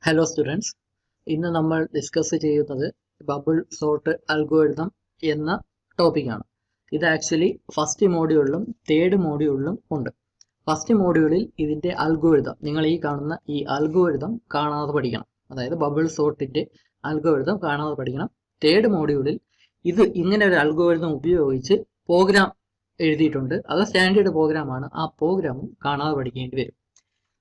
Hello students, ഇന്ന് നമ്മൾ discuss ചെയ്യുന്നത് ബബിൾ സോർട്ട് അൽഗോരിതം എന്ന ടോപ്പിക്കാണ്. ഇത് ആക്ച്വലി ഫസ്റ്റ് മോഡ്യൂളിലും തേർഡ് മോഡ്യൂളിലും ഉണ്ട്. ഫസ്റ്റ് മോഡ്യൂളിൽ ഇതിൻ്റെ അൽഗോരിതം, നിങ്ങൾ ഈ കാണുന്ന ഈ അൽഗോരിതം കാണാതെ പഠിക്കണം. അതായത് ബബിൾ സോർട്ടിൻ്റെ അൽഗോരിതം കാണാതെ പഠിക്കണം. തേർഡ് മോഡ്യൂളിൽ ഇത് ഇങ്ങനെ ഒരു അൽഗോരിതം ഉപയോഗിച്ച് പ്രോഗ്രാം എഴുതിയിട്ടുണ്ട്. അത് സ്റ്റാൻഡേർഡ് പ്രോഗ്രാമാണ്. ആ പ്രോഗ്രാമും കാണാതെ പഠിക്കേണ്ടി വരും.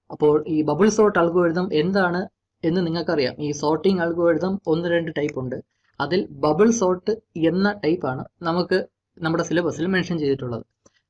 അപ്പോൾ ഈ ബബിൾ സോർട്ട് അൽഗോരിതം എന്താണ് എന്ന് നിങ്ങൾക്കറിയാം. ഈ സോർട്ടിംഗ് അൽഗോരിതം 1-2 ടൈപ്പ് ഉണ്ട്. അതിൽ ബബിൾ സോർട്ട് എന്ന ടൈപ്പാണ് നമുക്ക് നമ്മുടെ സിലബസിൽ മെൻഷൻ ചെയ്തിട്ടുള്ളത്.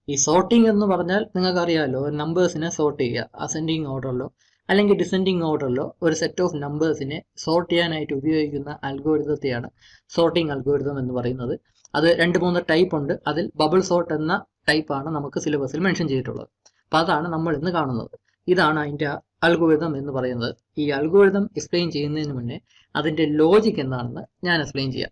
ഈ സോർട്ടിംഗ് എന്ന് പറഞ്ഞാൽ നിങ്ങൾക്കറിയാമല്ലോ, നമ്പേഴ്സിനെ സോർട്ട് ചെയ്യുക അസെൻഡിങ് ഓർഡറിലോ അല്ലെങ്കിൽ ഡിസെൻഡിങ് ഓർഡറിലോ ഒരു സെറ്റ് ഓഫ് നമ്പേഴ്സിനെ സോർട്ട് ചെയ്യാനായിട്ട് ഉപയോഗിക്കുന്ന അൽഗോരിതത്തെയാണ് സോർട്ടിംഗ് അൽഗോരിതം എന്ന് പറയുന്നത്. അത് 2-3 ടൈപ്പ് ഉണ്ട്. അതിൽ ബബിൾ സോർട്ട് എന്ന ടൈപ്പാണ് നമുക്ക് സിലബസിൽ മെൻഷൻ ചെയ്തിട്ടുള്ളത്. അപ്പം അതാണ് നമ്മൾ ഇന്ന് കാണുന്നത്. ഇതാണ് അതിൻ്റെ അൽഗോരിതം എന്ന് പറയുന്നത്. ഈ അൽഗോരിതം എക്സ്പ്ലെയിൻ ചെയ്യുന്നതിന് മുന്നേ അതിൻ്റെ ലോജിക് എന്താണെന്ന് ഞാൻ എക്സ്പ്ലെയിൻ ചെയ്യാം.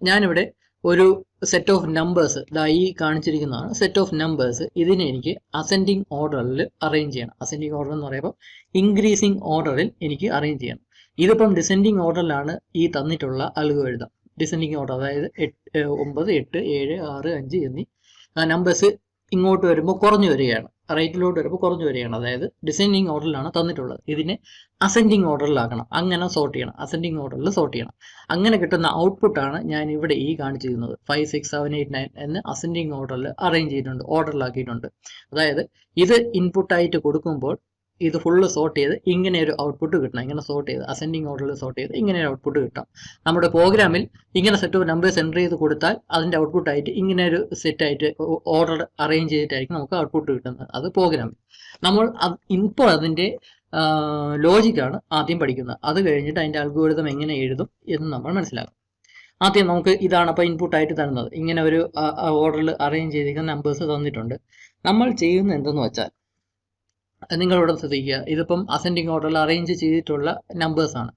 ഞാനിവിടെ ഒരു സെറ്റ് ഓഫ് നമ്പേഴ്സ്, ഈ കാണിച്ചിരിക്കുന്നതാണ് സെറ്റ് ഓഫ് നമ്പേഴ്സ്. ഇതിനെ എനിക്ക് അസെൻഡിങ് ഓർഡറിൽ അറേഞ്ച് ചെയ്യണം. അസെൻഡിങ് ഓർഡർ എന്ന് പറയുമ്പോൾ ഇൻക്രീസിങ് ഓർഡറിൽ എനിക്ക് അറേഞ്ച് ചെയ്യണം. ഇതിപ്പം ഡിസെൻഡിങ് ഓർഡറിലാണ് ഈ തന്നിട്ടുള്ള അൽഗോരിതം. ഡിസെൻഡിങ് ഓർഡർ, അതായത് 9, 8, 7, 6, 5 എന്നീ നമ്പേഴ്സ് ഇങ്ങോട്ട് വരുമ്പോൾ കുറഞ്ഞു വരികയാണ്, റൈറ്റിലോട്ട് വരുമ്പോൾ കുറഞ്ഞു വരികയാണ്. അതായത് ഡിസെൻഡിങ് ഓർഡറിലാണ് തന്നിട്ടുള്ളത്. ഇതിനെ അസെൻഡിങ് ഓർഡറിലാക്കണം. അങ്ങനെ സോർട്ട് ചെയ്യണം, അസെൻഡിങ് ഓർഡറിൽ സോർട്ട് ചെയ്യണം. അങ്ങനെ കിട്ടുന്ന ഔട്ട്പുട്ടാണ് ഞാൻ ഇവിടെ ഈ കാണിച്ചിരുന്നത്. 5, 6, 7, 8, 9 എന്ന് അസെൻഡിങ് ഓർഡറിൽ അറേഞ്ച് ചെയ്തിട്ടുണ്ട്, ഓർഡറിലാക്കിയിട്ടുണ്ട്. അതായത് ഇത് ഇൻപുട്ടായിട്ട് കൊടുക്കുമ്പോൾ ഇത് ഫുള്ള് സോർട്ട് ചെയ്ത് ഇങ്ങനെ ഒരു ഔട്ട്പുട്ട് കിട്ടണം. ഇങ്ങനെ സോർട്ട് ചെയ്ത് അസെൻഡിങ് ഓർഡറിൽ സോർട്ട് ചെയ്ത് ഇങ്ങനെ ഒരു ഔട്ട്പുട്ട് കിട്ടാം. നമ്മുടെ പ്രോഗ്രാമിൽ ഇങ്ങനെ സെറ്റ് ഓഫ് നമ്പേഴ്സ് എൻ്റർ ചെയ്ത് കൊടുത്താൽ അതിൻ്റെ ഔട്ട്പുട്ടായിട്ട് ഇങ്ങനെ ഒരു സെറ്റായിട്ട് ഓർഡർ അറേഞ്ച് ചെയ്തിട്ടായിരിക്കും നമുക്ക് ഔട്ട്പുട്ട് കിട്ടുന്നത്. അത് പ്രോഗ്രാമിൽ നമ്മൾ ഇപ്പോൾ അതിൻ്റെ ലോജിക്കാണ് ആദ്യം പഠിക്കുന്നത്. അത് കഴിഞ്ഞിട്ട് അതിൻ്റെ അൽഗോരിതം എങ്ങനെ എഴുതും എന്ന് നമ്മൾ മനസ്സിലാക്കും. ആദ്യം നമുക്ക് ഇതാണ് അപ്പോൾ ഇൻപുട്ടായിട്ട് തരുന്നത്. ഇങ്ങനെ ഒരു ഓർഡറിൽ അറേഞ്ച് ചെയ്തിരിക്കുന്ന നമ്പേഴ്സ് തന്നിട്ടുണ്ട്. നമ്മൾ ചെയ്യുന്നത് എന്തെന്ന് വെച്ചാൽ, നിങ്ങളിവിടെ ശ്രദ്ധിക്കുക, ഇതിപ്പം അസെൻഡിങ് ഓർഡറിൽ അറേഞ്ച് ചെയ്തിട്ടുള്ള നമ്പേഴ്സാണ്.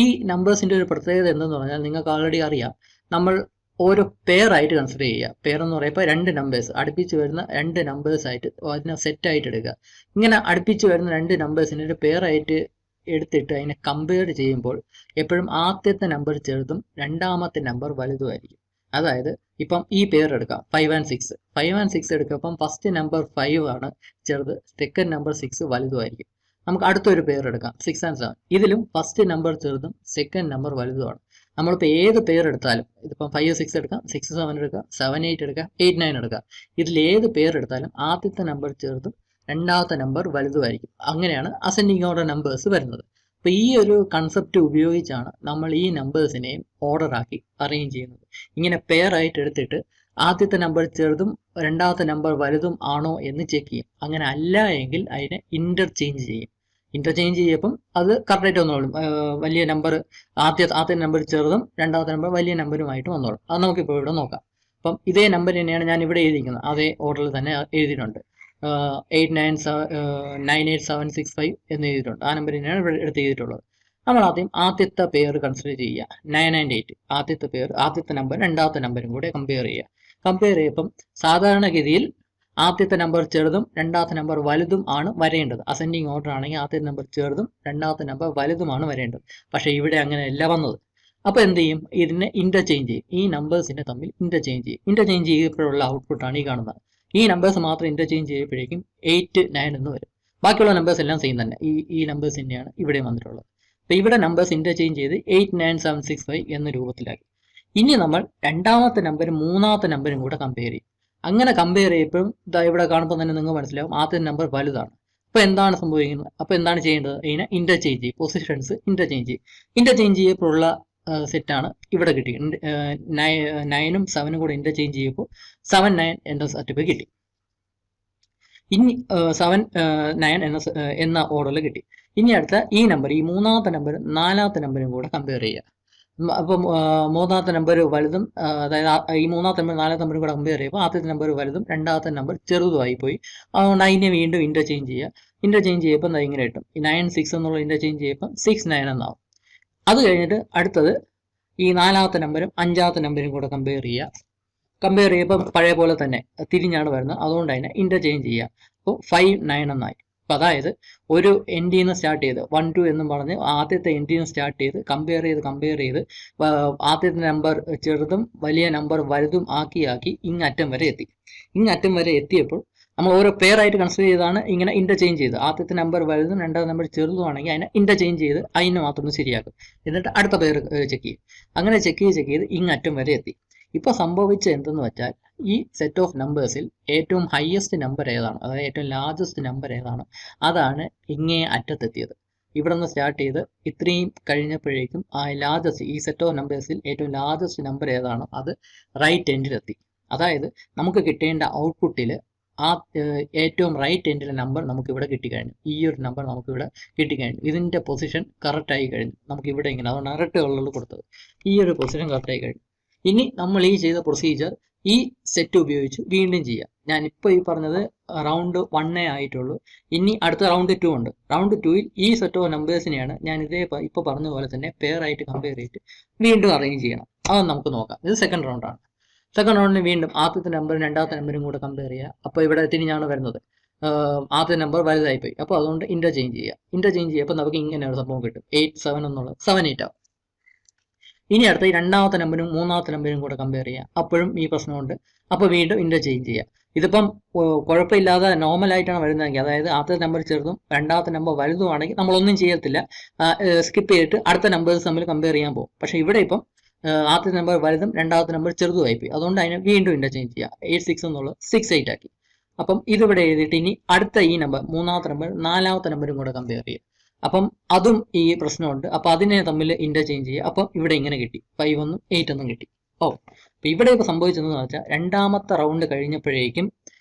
ഈ നമ്പേഴ്സിൻ്റെ ഒരു പ്രത്യേകത എന്തെന്ന് പറഞ്ഞാൽ നിങ്ങൾക്ക് ആൾറെഡി അറിയാം. നമ്മൾ ഓരോ പെയറായിട്ട് കൺസിഡർ ചെയ്യുക. പെയർ എന്ന് പറയുമ്പോൾ 2 നമ്പേഴ്സ്, അടുപ്പിച്ച് വരുന്ന 2 നമ്പേഴ്സായിട്ട് അതിനെ സെറ്റായിട്ട് എടുക്കുക. ഇങ്ങനെ അടുപ്പിച്ച് വരുന്ന 2 നമ്പേഴ്സിനെ ഒരു പെയറായിട്ട് എടുത്തിട്ട് അതിനെ കമ്പയർ ചെയ്യുമ്പോൾ എപ്പോഴും ആദ്യത്തെ നമ്പർ ചെറുതും രണ്ടാമത്തെ നമ്പർ വലുതുമായിരിക്കും. അതായത് ഇപ്പം ഈ പെയർ എടുക്കാം, 5 and 6. 5 and 6 എടുക്കുക. അപ്പം ഫസ്റ്റ് നമ്പർ 5 ആണ് ചെറുത്, സെക്കൻഡ് നമ്പർ 6 വലുതുമായിരിക്കും. നമുക്ക് അടുത്തൊരു പെയർ എടുക്കാം, 6 and 7. ഇതിലും ഫസ്റ്റ് നമ്പർ ചെറുതും സെക്കൻഡ് നമ്പർ വലുതുമാണ്. നമ്മളിപ്പോൾ ഏത് പെയർ എടുത്താലും, ഇതിപ്പം 5, 6 എടുക്കാം, 6, 7 എടുക്കാം, 7, 8 എടുക്കാം, 8, 9 എടുക്കാം. ഇതിൽ ഏത് പെയർ എടുത്താലും ആദ്യത്തെ നമ്പർ ചെറുതും രണ്ടാമത്തെ നമ്പർ വലുതുമായിരിക്കും. അങ്ങനെയാണ് അസെൻഡിങ് ഓർഡർ നമ്പേഴ്സ് വരുന്നത്. അപ്പോൾ ഈ ഒരു കൺസെപ്റ്റ് ഉപയോഗിച്ചാണ് നമ്മൾ ഈ നമ്പേഴ്സിനെയും ഓർഡറാക്കി അറേഞ്ച് ചെയ്യുന്നത്. ഇങ്ങനെ പെയർ ആയിട്ട് എടുത്തിട്ട് ആദ്യത്തെ നമ്പർ ചെറുതും രണ്ടാമത്തെ നമ്പർ വലുതും ആണോ എന്ന് ചെക്ക് ചെയ്യും. അങ്ങനെ അല്ല എങ്കിൽ അതിനെ ഇൻ്റർചേഞ്ച് ചെയ്യും. ഇൻ്റർചേഞ്ച് ചെയ്യുമ്പം അത് കറക്റ്റായിട്ട് വന്നോളും. വലിയ നമ്പർ ആദ്യത്തെ നമ്പർ ചെറുതും രണ്ടാമത്തെ നമ്പർ വലിയ നമ്പറുമായിട്ട് വന്നോളും. അത് നമുക്കിപ്പോൾ ഇവിടെ നോക്കാം. അപ്പം ഇതേ നമ്പർ തന്നെയാണ് ഞാൻ ഇവിടെ എഴുതിയിരിക്കുന്നത്. അതേ ഓർഡറിൽ തന്നെ എഴുതിയിട്ടുണ്ട്. 89765 എന്ന് എഴുതിയിട്ടുണ്ട്. ആ നമ്പർ തന്നെയാണ് ഇവിടെ എടുത്ത് എഴുതിയിട്ടുള്ളത്. നമ്മൾ ആദ്യത്തെ പെയർ കൺസിഡർ ചെയ്യുക, 9 and 8. ആദ്യത്തെ പെയർ, ആദ്യത്തെ നമ്പർ രണ്ടാമത്തെ നമ്പറും കൂടെ കമ്പയർ ചെയ്യുക. കമ്പയർ ചെയ്യുമ്പം സാധാരണഗതിയിൽ ആദ്യത്തെ നമ്പർ ചെറുതും രണ്ടാമത്തെ നമ്പർ വലുതും ആണ് വരേണ്ടത്. അസെൻഡിങ് ഓർഡർ ആണെങ്കിൽ ആദ്യത്തെ നമ്പർ ചെറുതും രണ്ടാമത്തെ നമ്പർ വലുതുമാണ് വരേണ്ടത്. പക്ഷേ ഇവിടെ അങ്ങനെയല്ല വന്നത്. അപ്പോൾ എന്ത് ചെയ്യും? ഇതിനെ ഇൻ്റർചേഞ്ച് ചെയ്യും. ഈ നമ്പേഴ്സിനെ തമ്മിൽ ഇൻ്റർചേഞ്ച് ചെയ്യും. ഇൻ്റർചേഞ്ച് ചെയ്യപ്പോഴുള്ള ഔട്ട്പുട്ടാണ് ഈ കാണുന്നത്. ഈ നമ്പേഴ്സ് മാത്രം ഇൻ്റർചേഞ്ച് ചെയ്യുമ്പോഴേക്കും 8, 9 എന്ന് വരും. ബാക്കിയുള്ള നമ്പേഴ്സ് എല്ലാം സെയിം തന്നെ. ഈ നമ്പേഴ്സ് തന്നെയാണ് ഇവിടെ വന്നിട്ടുള്ളത്. അപ്പോൾ ഇവിടെ നമ്പേഴ്സ് ഇൻ്റർചേഞ്ച് ചെയ്ത് 89765 എന്ന രൂപത്തിലാക്കി. ഇനി നമ്മൾ രണ്ടാമത്തെ നമ്പരും മൂന്നാമത്തെ നമ്പരും കൂടെ കമ്പയർ ചെയ്യും. അങ്ങനെ കമ്പയർ ചെയ്യുമ്പോഴും ഇവിടെ കാണുമ്പോൾ തന്നെ നിങ്ങൾക്ക് മനസ്സിലാവും ആദ്യത്തെ നമ്പർ വലുതാണ്. അപ്പോൾ എന്താണ് സംഭവിക്കുന്നത്? അപ്പോൾ എന്താണ് ചെയ്യേണ്ടത്? ഇതിനെ ഇൻ്റർചേഞ്ച് ചെയ്യും. പൊസിഷൻസ് ഇൻ്റർചേഞ്ച് ചെയ്യും. ഇൻ്റർചേഞ്ച് ചെയ്യുമ്പോഴുള്ള സെറ്റാണ് ഇവിടെ കിട്ടി. 9ഉം 7ഉം കൂടെ ഇൻ്റർചേഞ്ച് ചെയ്യുമ്പോൾ 7, 9 എന്ന സെറ്റപ്പ് കിട്ടി. ഇനി 7, 9 എന്ന ഓർഡറിൽ കിട്ടി. ഇനി അടുത്ത ഈ നമ്പർ, ഈ മൂന്നാമത്തെ നമ്പറും നാലാമത്തെ നമ്പറും കൂടെ കമ്പയർ ചെയ്യുക. അപ്പം മൂന്നാമത്തെ നമ്പർ വലുതും, അതായത് ഈ മൂന്നാമത്തെ നമ്പർ നാലാമത്തെ നമ്പറും കൂടെ കമ്പയർ ചെയ്യുമ്പോൾ ആദ്യത്തെ നമ്പർ വലുതും രണ്ടാമത്തെ നമ്പർ ചെറുതുമായി പോയി. 9നെ വീണ്ടും ഇൻ്റർചേഞ്ച് ചെയ്യുക. ഇൻ്റർചേഞ്ച് ചെയ്യുമ്പോൾ ഇങ്ങനെ കിട്ടും. ഈ 9, 6 എന്നുള്ള ഇൻ്റർചേഞ്ച് ചെയ്യുമ്പോൾ 6, 9 എന്നാവും. അത് കഴിഞ്ഞിട്ട് അടുത്തത് ഈ നാലാമത്തെ നമ്പരും അഞ്ചാമത്തെ നമ്പരും കൂടെ കമ്പയർ ചെയ്യുക. കമ്പയർ ചെയ്യുമ്പോൾ പഴയ പോലെ തന്നെ തിരിഞ്ഞാണ് വരുന്നത്. അതുകൊണ്ട് തന്നെ ഇൻ്റർചേഞ്ച് ചെയ്യുക. അപ്പോൾ 5, 9 എന്നായി. അപ്പം അതായത് ഒരു എൻഡിൽ നിന്ന് സ്റ്റാർട്ട് ചെയ്ത് 1 2 എന്നും പറഞ്ഞ് ആദ്യത്തെ എൻഡിൽ നിന്ന് സ്റ്റാർട്ട് ചെയ്ത് കമ്പയർ ചെയ്ത് ആദ്യത്തെ നമ്പർ ചെറുതും വലിയ നമ്പർ വലുതും ആക്കി ഇങ്ങറ്റം വരെ എത്തി. ഇങ്ങറ്റം വരെ എത്തിയപ്പോൾ നമ്മൾ ഓരോ പെയറായിട്ട് കൺസിഡർ ചെയ്താണ് ഇങ്ങനെ ഇന്റർചേഞ്ച് ചെയ്ത് ആദ്യത്തെ നമ്പർ വലുതും രണ്ടാമത്തെ നമ്പർ ചെറുതുമാണെങ്കിൽ അതിനെ ഇന്റർചേഞ്ച് ചെയ്ത് അതിനെ മാത്രം ശരിയാക്കും. എന്നിട്ട് അടുത്ത പെയർ ചെക്ക് ചെയ്യും. അങ്ങനെ ചെക്ക് ചെയ്ത് ഇങ്ങറ്റം വരെ എത്തി. ഇപ്പോൾ സംഭവിച്ച എന്തെന്ന് വെച്ചാൽ ഈ സെറ്റ് ഓഫ് നമ്പേഴ്സിൽ ഏറ്റവും ഹയസ്റ്റ് നമ്പർ ഏതാണ്, അതായത് ഏറ്റവും ലാർജസ്റ്റ് നമ്പർ ഏതാണ്, അതാണ് ഇങ്ങേ അറ്റത്തെത്തിയത്. ഇവിടെ നിന്ന് സ്റ്റാർട്ട് ചെയ്ത് ഇത്രയും കഴിഞ്ഞപ്പോഴേക്കും ആ ലാർജസ്റ്റ് ഈ സെറ്റ് ഓഫ് നമ്പേഴ്സിൽ ഏറ്റവും ലാർജസ്റ്റ് നമ്പർ ഏതാണോ അത് റൈറ്റ് എൻഡിലെത്തി. അതായത് നമുക്ക് കിട്ടേണ്ട ഔട്ട്പുട്ടിൽ ആ ഏറ്റവും റൈറ്റ് എൻഡിലെ നമ്പർ നമുക്ക് ഇവിടെ കിട്ടിക്കഴിഞ്ഞു. ഈ ഒരു നമ്പർ നമുക്ക് ഇവിടെ കിട്ടിക്കഴിഞ്ഞു. ഇതിൻ്റെ പൊസിഷൻ കറക്റ്റ് ആയി കഴിഞ്ഞു. നമുക്ക് ഇവിടെ ഇങ്ങനെ അതുകൊണ്ട് റെഡ് കളറിൽ കൊടുത്തത് ഈ ഒരു പൊസിഷൻ കറക്റ്റ് ആയി കഴിഞ്ഞു. ഇനി നമ്മൾ ഈ ചെയ്ത പ്രൊസീജിയർ ഈ സെറ്റ് ഉപയോഗിച്ച് വീണ്ടും ചെയ്യാം. ഞാനിപ്പോൾ ഈ പറഞ്ഞത് റൗണ്ട് 1 ആയിട്ടുള്ളൂ. ഇനി അടുത്ത റൗണ്ട് 2 ഉണ്ട്. റൗണ്ട് 2ൽ ഈ സെറ്റ് ഓഫ് നമ്പേഴ്സിനെയാണ് ഞാൻ ഇപ്പോൾ പറഞ്ഞ പോലെ തന്നെ പെയർ ആയിട്ട് കമ്പയർ ചെയ്തിട്ട് വീണ്ടും അറേഞ്ച് ചെയ്യണം. അത് നമുക്ക് നോക്കാം. ഇത് സെക്കൻഡ് റൗണ്ടാണ്. സെക്കൻഡ് റൗണ്ടിന് വീണ്ടും ആദ്യത്തെ നമ്പറും രണ്ടാമത്തെ നമ്പറും കൂടെ കമ്പയർ ചെയ്യുക. അപ്പോൾ ഇവിടെ തിരിഞ്ഞാണ് വരുന്നത്. ആദ്യത്തെ നമ്പർ വലുതായിപ്പോയി. അപ്പോൾ അതുകൊണ്ട് ഇന്റർചേഞ്ച് ചെയ്യുമ്പോൾ നമുക്ക് ഇങ്ങനെ ഒരു സംഭവം കിട്ടും. 8 7 എന്നുള്ളത് 7 8 ആവും. ഇനി അടുത്ത ഈ രണ്ടാമത്തെ നമ്പറും മൂന്നാമത്തെ നമ്പറും കൂടെ കമ്പയർ ചെയ്യുക. അപ്പോഴും ഈ പ്രശ്നമുണ്ട്. അപ്പോൾ വീണ്ടും ഇന്റർചേഞ്ച് ചെയ്യുക. ഇതിപ്പം കുഴപ്പമില്ലാതെ നോർമലായിട്ടാണ് വരുന്നതെങ്കിൽ, അതായത് ആദ്യത്തെ നമ്പർ ചെറുതും രണ്ടാമത്തെ നമ്പർ വലുതുമാണെങ്കിൽ നമ്മളൊന്നും ചെയ്യത്തില്ല, സ്കിപ്പ് ചെയ്തിട്ട് അടുത്ത നമ്പേഴ്സ് തമ്മിൽ കമ്പയർ ചെയ്യാൻ പോകും. പക്ഷേ ഇവിടെ ഇപ്പം ആദ്യത്തെ നമ്പർ വലുതും രണ്ടാമത്തെ നമ്പർ ചെറുതുമായിപ്പോയി. അതുകൊണ്ട് അതിനെ വീണ്ടും ഇന്റർചേഞ്ച് ചെയ്യുക. 8 6 എന്നുള്ളത് 6 8 ആക്കി. അപ്പം ഇതിവിടെ എഴുതിയിട്ട് ഇനി അടുത്ത ഈ നമ്പർ മൂന്നാമത്തെ നമ്പർ നാലാമത്തെ നമ്പറും കൂടെ കമ്പയർ ചെയ്യുക. അപ്പം അതും ഈ പ്രശ്നമുണ്ട്. അപ്പം അതിനെ തമ്മിൽ ഇന്റർചേഞ്ച് ചെയ്യുക. അപ്പം ഇവിടെ ഇങ്ങനെ കിട്ടി 5 1 8 1 കിട്ടി. അപ്പം ഇവിടെ ഇപ്പോൾ സംഭവിച്ചതെന്ന് വെച്ചാൽ രണ്ടാമത്തെ റൗണ്ട് കഴിഞ്ഞപ്പോഴേക്കും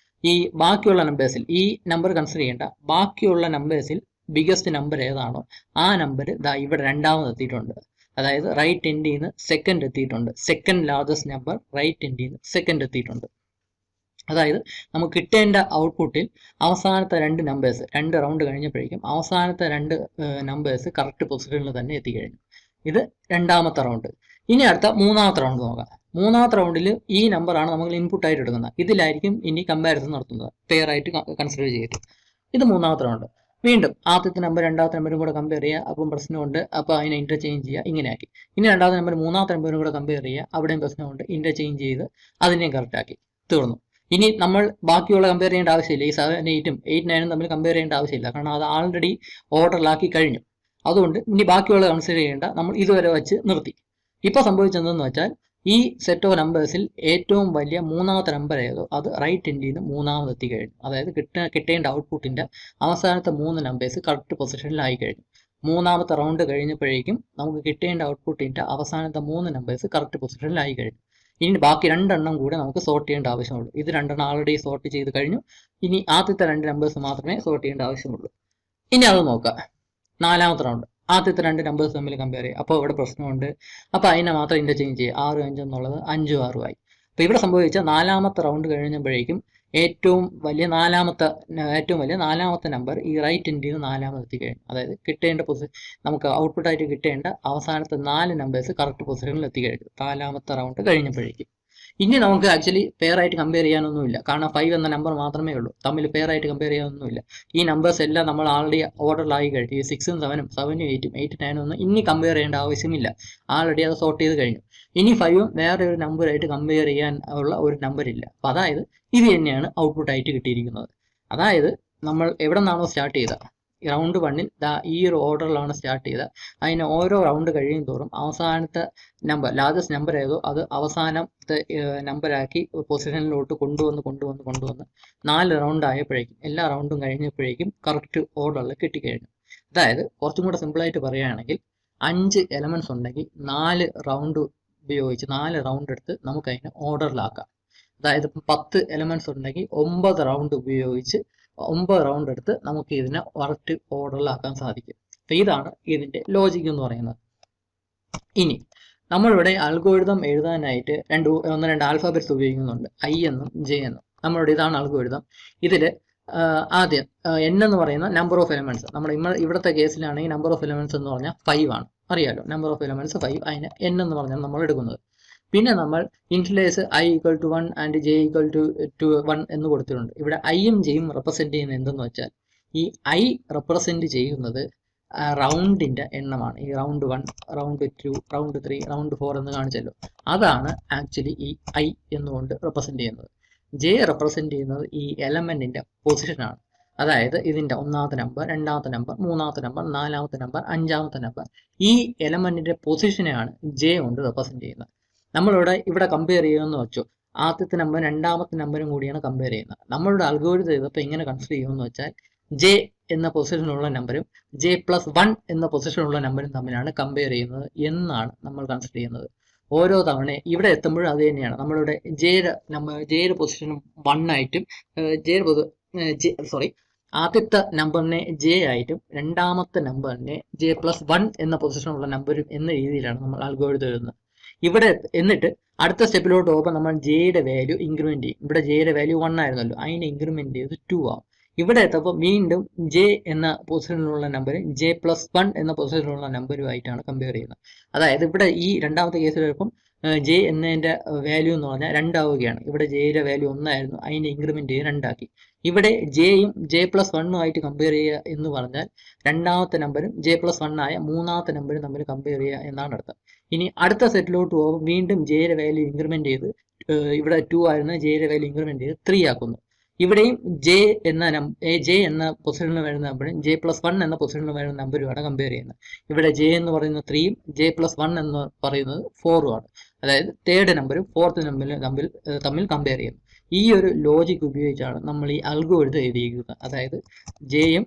ഈ ബാക്കിയുള്ള നമ്പേഴ്സിൽ ഈ നമ്പർ കൺസിഡർ ചെയ്യേണ്ട ബാക്കിയുള്ള നമ്പേഴ്സിൽ ബിഗസ്റ്റ് നമ്പർ ഏതാണോ ആ നമ്പർ ഇവിടെ രണ്ടാമത് എത്തിയിട്ടുണ്ട്. അതായത് റൈറ്റ് എൻഡിൽ നിന്ന് സെക്കൻഡ് എത്തിയിട്ടുണ്ട്. സെക്കൻഡ് ലാർജസ്റ്റ് നമ്പർ റൈറ്റ് എൻഡിൽ നിന്ന് സെക്കൻഡ് എത്തിയിട്ടുണ്ട്. അതായത് നമുക്ക് കിട്ടേണ്ട ഔട്ട്പുട്ടിൽ അവസാനത്തെ രണ്ട് നമ്പേഴ്സ് 2 റൗണ്ട് കഴിഞ്ഞപ്പോഴേക്കും അവസാനത്തെ 2 നമ്പേഴ്സ് കറക്റ്റ് പൊസിഷനിൽ തന്നെ എത്തിക്കഴിഞ്ഞു. ഇത് രണ്ടാമത്തെ റൗണ്ട്. ഇനി അടുത്ത മൂന്നാമത്തെ റൗണ്ട് നോക്കാം. മൂന്നാമത്തെ റൗണ്ടിൽ ഈ നമ്പറാണ് നമ്മൾ ഇൻപുട്ടായിട്ട് എടുക്കുന്നത്. ഇതിലായിരിക്കും ഇനി കമ്പാരിസൺ നടത്തുന്നത് പെയർ ആയിട്ട് കൺസിഡർ ചെയ്തിട്ട്. ഇത് മൂന്നാമത്തെ റൗണ്ട്. വീണ്ടും ആദ്യത്തെ നമ്പർ രണ്ടാമത്തെ നമ്പറും കൂടെ കമ്പയർ ചെയ്യുക. അപ്പം പ്രശ്നമുണ്ട്. അപ്പോൾ അതിനെ ഇന്റർചേഞ്ച് ചെയ്യുക. ഇങ്ങനെ ആക്കി. ഇനി രണ്ടാമത്തെ നമ്പർ മൂന്നാമത്തെ നമ്പറും കൂടെ കമ്പയർ ചെയ്യുക. അവിടെയും പ്രശ്നമുണ്ട്. ഇന്റർചേഞ്ച് ചെയ്ത് അതിനെയും കറക്റ്റ് ആക്കി. തീർന്നു. ഇനി നമ്മൾ ബാക്കിയുള്ള കമ്പയർ ചെയ്യേണ്ട ആവശ്യമില്ല. ഈ 7 8 8 9 തമ്മിൽ കമ്പയർ ചെയ്യേണ്ട ആവശ്യമില്ല. കാരണം അത് ആൾറെഡി ഓർഡറിലാക്കി കഴിഞ്ഞു. അതുകൊണ്ട് ഇനി ബാക്കിയുള്ള കൺസിഡർ ചെയ്യേണ്ട. നമ്മൾ ഇതുവരെ വെച്ച് നിർത്തി. ഇപ്പോൾ സംഭവിച്ചതെന്ന് വെച്ചാൽ ഈ സെറ്റ് ഓഫ് നമ്പേഴ്സിൽ ഏറ്റവും വലിയ മൂന്നാമത്തെ നമ്പർ ഏതോ അത് റൈറ്റ് എൻഡിൽ നിന്ന് മൂന്നാമത് എത്തിക്കഴിഞ്ഞു. അതായത് കിട്ടേണ്ട ഔട്ട്പുട്ടിന്റെ അവസാനത്തെ 3 നമ്പേഴ്സ് കറക്റ്റ് പൊസിഷനിലായി കഴിഞ്ഞു. മൂന്നാമത്തെ റൗണ്ട് കഴിഞ്ഞപ്പോഴേക്കും നമുക്ക് കിട്ടേണ്ട ഔട്ട്പുട്ടിന്റെ അവസാനത്തെ 3 നമ്പേഴ്സ് കറക്റ്റ് പൊസിഷനിലായി കഴിഞ്ഞു. ഇനി ബാക്കി 2 എണ്ണം കൂടെ നമുക്ക് സോർട്ട് ചെയ്യേണ്ട ആവശ്യമുള്ളൂ. ഇത് 2 എണ്ണം ആൾറെഡി സോർട്ട് ചെയ്ത് കഴിഞ്ഞു. ഇനി ആദ്യത്തെ 2 നമ്പേഴ്സ് മാത്രമേ സോർട്ട് ചെയ്യേണ്ട ആവശ്യമുള്ളൂ. ഇനി അത് നോക്കാം. നാലാമത്തെ റൗണ്ട്. ആദ്യത്തെ 2 നമ്പേഴ്സ് തമ്മിൽ കമ്പയർ ചെയ്യുക. അപ്പോൾ ഇവിടെ പ്രശ്നമുണ്ട്. അപ്പോൾ അതിനെ മാത്രം ഇന്റർചേഞ്ച് ചെയ്യുക. 6 5 എന്നുള്ളത് 5 6 ആയി. അപ്പോൾ ഇവിടെ സംഭവിച്ച നാലാമത്തെ റൗണ്ട് കഴിഞ്ഞപ്പോഴേക്കും ഏറ്റവും വലിയ നാലാമത്തെ നമ്പർ ഈ റൈറ്റ് എൻഡിൽ നിന്ന് നാലാമത് എത്തിക്കഴിഞ്ഞു. അതായത് കിട്ടേണ്ട നമുക്ക് ഔട്ട്പുട്ടായിട്ട് കിട്ടേണ്ട അവസാനത്തെ 4 നമ്പേഴ്സ് കറക്റ്റ് പൊസിഷനിൽ എത്തിക്കഴിഞ്ഞു നാലാമത്തെ റൗണ്ട് കഴിഞ്ഞപ്പോഴേക്കും. ഇനി നമുക്ക് ആക്ച്വലി പെയർ ആയിട്ട് കമ്പയർ ചെയ്യാനൊന്നുമില്ല. കാരണം 5 എന്ന നമ്പർ മാത്രമേ ഉള്ളൂ. തമ്മിൽ പെയർ ആയിട്ട് കമ്പയർ ചെയ്യാനൊന്നുമില്ല. ഈ നമ്പേഴ്സ് എല്ലാം നമ്മൾ ആൾറെഡി ഓർഡറിലായി കഴിഞ്ഞു. ഈ 6 7 7 8 8 9 ഒന്നും ഇനി കമ്പയർ ചെയ്യേണ്ട ആവശ്യമില്ല. ആൾറെഡി അത് സോർട്ട് ചെയ്ത് കഴിഞ്ഞു. ഇനി 5 വേറെ ഒരു നമ്പറായിട്ട് കമ്പയർ ചെയ്യാൻ ഉള്ള ഒരു നമ്പർ ഇല്ല. അപ്പം അതായത് ഇത് തന്നെയാണ് ഔട്ട്പുട്ടായിട്ട് കിട്ടിയിരിക്കുന്നത്. അതായത് നമ്മൾ എവിടെ നിന്നാണോ സ്റ്റാർട്ട് ചെയ്തത് റൗണ്ട് 1ൽ ഈ ഒരു ഓർഡറിലാണ് സ്റ്റാർട്ട് ചെയ്തത്. അതിന് ഓരോ റൗണ്ട് കഴിയും തോറും അവസാനത്തെ നമ്പർ ലാർജസ്റ്റ് നമ്പർ ഏതോ അത് അവസാനത്തെ നമ്പറാക്കി പൊസിഷനിലോട്ട് കൊണ്ടുവന്ന് 4 റൗണ്ട് ആയപ്പോഴേക്കും എല്ലാ റൗണ്ടും കഴിഞ്ഞപ്പോഴേക്കും കറക്റ്റ് ഓർഡറിൽ കിട്ടിക്കഴിഞ്ഞു. അതായത് കുറച്ചും കൂടെ സിമ്പിളായിട്ട് പറയുകയാണെങ്കിൽ 5 എലമെന്റ്സ് ഉണ്ടെങ്കിൽ 4 റൗണ്ട് ഉപയോഗിച്ച് 4 റൗണ്ട് എടുത്ത് നമുക്ക് അതിനെ ഓർഡറിലാക്കാം. അതായത് 10 എലമെന്റ്സ് ഉണ്ടെങ്കിൽ 9 റൗണ്ട് ഉപയോഗിച്ച് 9 റൗണ്ട് എടുത്ത് നമുക്ക് ഇതിനെ കറക്റ്റ് ഓർഡറിലാക്കാൻ സാധിക്കും. അപ്പം ഇതാണ് ഇതിന്റെ ലോജിക് എന്ന് പറയുന്നത്. ഇനി നമ്മളിവിടെ അൽഗോരിതം എഴുതാനായിട്ട് 2 ആൽഫാബറ്റ്സ് ഉപയോഗിക്കുന്നുണ്ട്. I എന്നും J എന്നും. നമ്മളുടെ ഇതാണ് അൽഗോരിതം. ഇതിൽ ആദ്യം n എന്ന് പറയുന്ന നമ്പർ ഓഫ് എലമെന്റ്സ്. നമ്മൾ ഇവിടുത്തെ കേസിലാണെങ്കിൽ നമ്പർ ഓഫ് എലമെന്റ്സ് എന്ന് പറഞ്ഞാൽ 5 ആണ്. അറിയാലോ, നമ്പർ ഓഫ് എലമെന്റ്സ് 5. അതിന് n എന്ന് പറഞ്ഞാൽ നമ്മൾ എടുക്കുന്നത്. പിന്നെ നമ്മൾ ഇൻറ്റിലേഴ്സ് I = 1 ആൻഡ് J = 1 എന്ന് കൊടുത്തിട്ടുണ്ട്. ഇവിടെ ഐയും ജെയും റെപ്രസെന്റ് ചെയ്യുന്നത് എന്തെന്ന് വെച്ചാൽ ഈ ഐ റെപ്രസെന്റ് ചെയ്യുന്നത് റൗണ്ടിന്റെ എണ്ണമാണ്. ഈ റൗണ്ട് 1, റൗണ്ട് 2, റൗണ്ട് 3, റൗണ്ട് 4 എന്ന് കാണിച്ചല്ലോ. അതാണ് ആക്ച്വലി ഈ ഐ എന്നുകൊണ്ട് റെപ്രസെന്റ് ചെയ്യുന്നത്. ജെ റെപ്രസെന്റ് ചെയ്യുന്നത് ഈ എലമെന്റിന്റെ പൊസിഷനാണ്. അതായത് ഇതിന്റെ ഒന്നാമത്തെ നമ്പർ, രണ്ടാമത്തെ നമ്പർ, മൂന്നാമത്തെ നമ്പർ, നാലാമത്തെ നമ്പർ, അഞ്ചാമത്തെ നമ്പർ, ഈ എലമെന്റിന്റെ പൊസിഷനെയാണ് ജെ കൊണ്ട് റെപ്രസെന്റ് ചെയ്യുന്നത്. നമ്മളിവിടെ കമ്പയർ ചെയ്യുമെന്ന് വെച്ചു, ആദ്യത്തെ നമ്പർ രണ്ടാമത്തെ നമ്പറും കൂടിയാണ് കമ്പയർ ചെയ്യുന്നത്. നമ്മളുടെ അൽഗോരിതം ചെയ്തപ്പോൾ എങ്ങനെ കൺസിഡർ ചെയ്യുമെന്ന് വെച്ചാൽ ജെ എന്ന പൊസിഷനുള്ള നമ്പറും ജെ പ്ലസ് 1 എന്ന പൊസിഷനുള്ള നമ്പറും തമ്മിലാണ് കമ്പയർ ചെയ്യുന്നത് എന്നാണ് നമ്മൾ കൺസിഡർ ചെയ്യുന്നത്. ഓരോ തവണ ഇവിടെ എത്തുമ്പോഴും അത് തന്നെയാണ്. നമ്മളിവിടെ ജെയുടെ പൊസിഷൻ 1 ആയിട്ടും ആദ്യത്തെ നമ്പറിനെ ജെ ആയിട്ടും രണ്ടാമത്തെ നമ്പറിനെ ജെ പ്ലസ് 1 എന്ന പൊസിഷനുള്ള നമ്പരും എന്ന രീതിയിലാണ് നമ്മൾ അൽഗോരിതം എഴുതുന്നത്. ഇവിടെ എന്നിട്ട് അടുത്ത സ്റ്റെപ്പിലോട്ട് പോകുമ്പോൾ നമ്മൾ ജെയുടെ വാല്യൂ ഇൻക്രിമെന്റ് ചെയ്യും. ഇവിടെ ജെയുടെ വാല്യൂ 1 ആയിരുന്നല്ലോ, അതിനെ ഇൻക്രിമെന്റ് ചെയ്ത് 2 ആവും. ഇവിടെ എത്തുമ്പോൾ വീണ്ടും ജെ എന്ന പൊസിഷനിലുള്ള നമ്പർ ജെ പ്ലസ് 1 എന്ന പൊസിഷനിലുള്ള നമ്പറുമായിട്ടാണ് കമ്പയർ ചെയ്യുന്നത്. അതായത് ഇവിടെ ഈ രണ്ടാമത്തെ കേസിൽ വരുമ്പം ജെ എന്നതിന്റെ വാല്യൂ എന്ന് പറഞ്ഞാൽ 2 ആവുകയാണ്. ഇവിടെ ജെയുടെ വാല്യൂ 1 ആയിരുന്നു, അതിനെ ഇൻക്രിമെന്റ് ചെയ്ത് 2 ആക്കി. ഇവിടെ ജെയും ജെ പ്ലസ് 1 ആയിട്ട് കമ്പയർ ചെയ്യുക എന്ന് പറഞ്ഞാൽ രണ്ടാമത്തെ നമ്പറും ജെ പ്ലസ് 1 ആയ മൂന്നാമത്തെ നമ്പറും തമ്മിൽ കമ്പയർ ചെയ്യുക എന്നാണ് അർത്ഥം. ഇനി അടുത്ത സെറ്റിലോട്ട് പോകുമ്പോൾ വീണ്ടും ജെയുടെ വാല്യൂ ഇൻക്രിമെന്റ് ചെയ്ത് ഇവിടെ 2 ആയിരുന്ന ജെയുടെ വാല്യൂ ഇൻക്രിമെന്റ് ചെയ്ത് 3 ആക്കുന്നു. ഇവിടെയും ജെ എന്ന പൊസിഷനിൽ വരുന്ന നമ്പറും ജെ പ്ലസ് 1 എന്ന പൊസിഷനിൽ വരുന്ന നമ്പറുമാണ് കമ്പയർ ചെയ്യുന്നത്. ഇവിടെ ജെ എന്ന് പറയുന്നത് 3യും ജെ പ്ലസ് 1 എന്ന് പറയുന്നത് 4ഉം ആണ്. അതായത് തേർഡ് നമ്പറും ഫോർത്ത് നമ്പറും തമ്മിൽ കമ്പയർ ചെയ്യുന്നു. ഈ ഒരു ലോജിക് ഉപയോഗിച്ചാണ് നമ്മൾ ഈ അൽഗോരിതം എഴുതിയിരിക്കുന്നത്. അതായത് ജെയും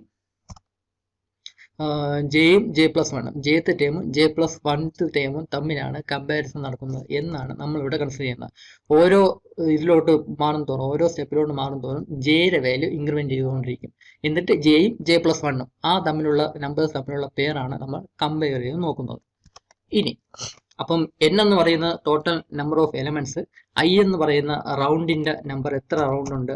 ജെ പ്ലസ് 1 ജെത്തെ ടേമും ജെ പ്ലസ് 1 ടേമും തമ്മിലാണ് കമ്പാരിസൺ നടക്കുന്നത് എന്നാണ് നമ്മളിവിടെ കൺസിഡർ ചെയ്യുന്നത്. ഓരോ ഇതിലോട്ട് മാറും തോറും, ഓരോ സ്റ്റെപ്പിലോട്ട് മാറും തോറും ജെയുടെ വാല്യൂ ഇൻക്രിമെന്റ് ചെയ്തുകൊണ്ടിരിക്കും. എന്നിട്ട് ജെയും ജെ പ്ലസ് 1ഉം ആ തമ്മിലുള്ള നമ്പേഴ്സ് തമ്മിലുള്ള പേരാണ് നമ്മൾ കമ്പയർ ചെയ്ത് നോക്കുന്നത്. ഇനി അപ്പം n എന്ന് പറയുന്ന total number of elements, I എന്ന് പറയുന്ന റൗണ്ടിന്റെ നമ്പർ, എത്ര റൗണ്ട് ഉണ്ട്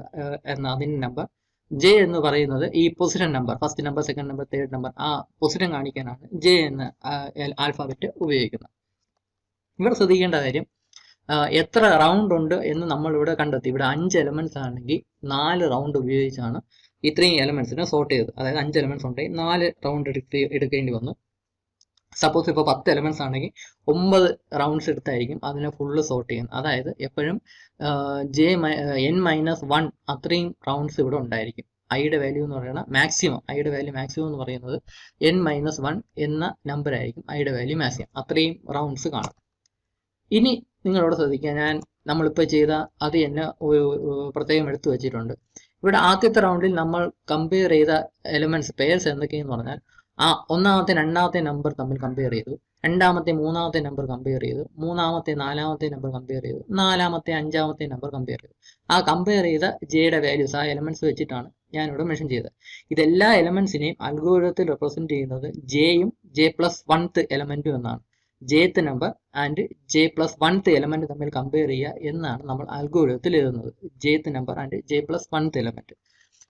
എന്ന അതിന്റെ നമ്പർ, ജെ എന്ന് പറയുന്നത് ഈ position number, first number, second number, third number, ആ പൊസിഷൻ കാണിക്കാനാണ് ജെ എന്ന ആൽഫാബറ്റ് ഉപയോഗിക്കുന്നത്. ഇവിടെ ശ്രദ്ധിക്കേണ്ട കാര്യം, എത്ര റൗണ്ട് ഉണ്ട് എന്ന് നമ്മളിവിടെ കണ്ടെത്തി. ഇവിടെ 5 എലമെന്റ്സ് ആണെങ്കിൽ 4 റൗണ്ട് ഉപയോഗിച്ചാണ് ഇത്രയും എലമെന്റ്സിനെ സോർട്ട് ചെയ്തത്. അതായത് 5 എലമെന്റ്സ് ഉണ്ടെങ്കിൽ 4 റൗണ്ട് എടുക്കേണ്ടി വന്നു. സപ്പോസ് ഇപ്പോൾ 10 എലമെന്റ്സ് ആണെങ്കിൽ 9 റൗണ്ട്സ് എടുത്തായിരിക്കും അതിനെ ഫുള്ള് സോർട്ട് ചെയ്യുന്നത്. അതായത് എപ്പോഴും n-1 അത്രയും റൗണ്ട്സ് ഇവിടെ ഉണ്ടായിരിക്കും. ഐയുടെ വാല്യൂ എന്ന് പറയുന്നത് മാക്സിമം, ഐയുടെ വാല്യൂ മാക്സിമം എന്ന് പറയുന്നത് n-1 എന്ന നമ്പർ ആയിരിക്കും ഐയുടെ വാല്യൂ മാക്സിമം. അത്രയും റൗണ്ട്സ് കാണും. ഇനി നിങ്ങളോട് ശ്രദ്ധിക്കുക, നമ്മളിപ്പോൾ ചെയ്ത അത് തന്നെ പ്രത്യേകം എടുത്തു വെച്ചിട്ടുണ്ട്. ഇവിടെ ആദ്യത്തെ റൗണ്ടിൽ നമ്മൾ കമ്പയർ ചെയ്ത എലമെന്റ്സ് പേഴ്സ് എന്തൊക്കെയെന്ന് പറഞ്ഞാൽ, ഒന്നാമത്തെ രണ്ടാമത്തെ നമ്പർ തമ്മിൽ കമ്പയർ ചെയ്തു, രണ്ടാമത്തെ മൂന്നാമത്തെ നമ്പർ കമ്പയർ ചെയ്തു, മൂന്നാമത്തെ നാലാമത്തെ നമ്പർ കമ്പയർ ചെയ്തു, നാലാമത്തെ അഞ്ചാമത്തെ നമ്പർ കമ്പയർ ചെയ്തു. ആ കമ്പയർ ചെയ്ത ജെയുടെ വാല്യൂസ്, ആ എലമെന്റ്സ് വെച്ചിട്ടാണ് ഞാനിവിടെ മെൻഷൻ ചെയ്തത്. ഇതെല്ലാ എലമെന്റ്സിനെയും അൽഗോരിതത്തിൽ റെപ്രസെന്റ് ചെയ്യുന്നത് ജെയും ജെ പ്ലസ് 1th എലമെന്റും എന്നാണ്. Jth number and j plus 1th element തമ്മിൽ കമ്പയർ ചെയ്യുക എന്നാണ് നമ്മൾ അൽഗോരിതത്തിൽ എഴുതുന്നത്. Jth number and j plus 1th element.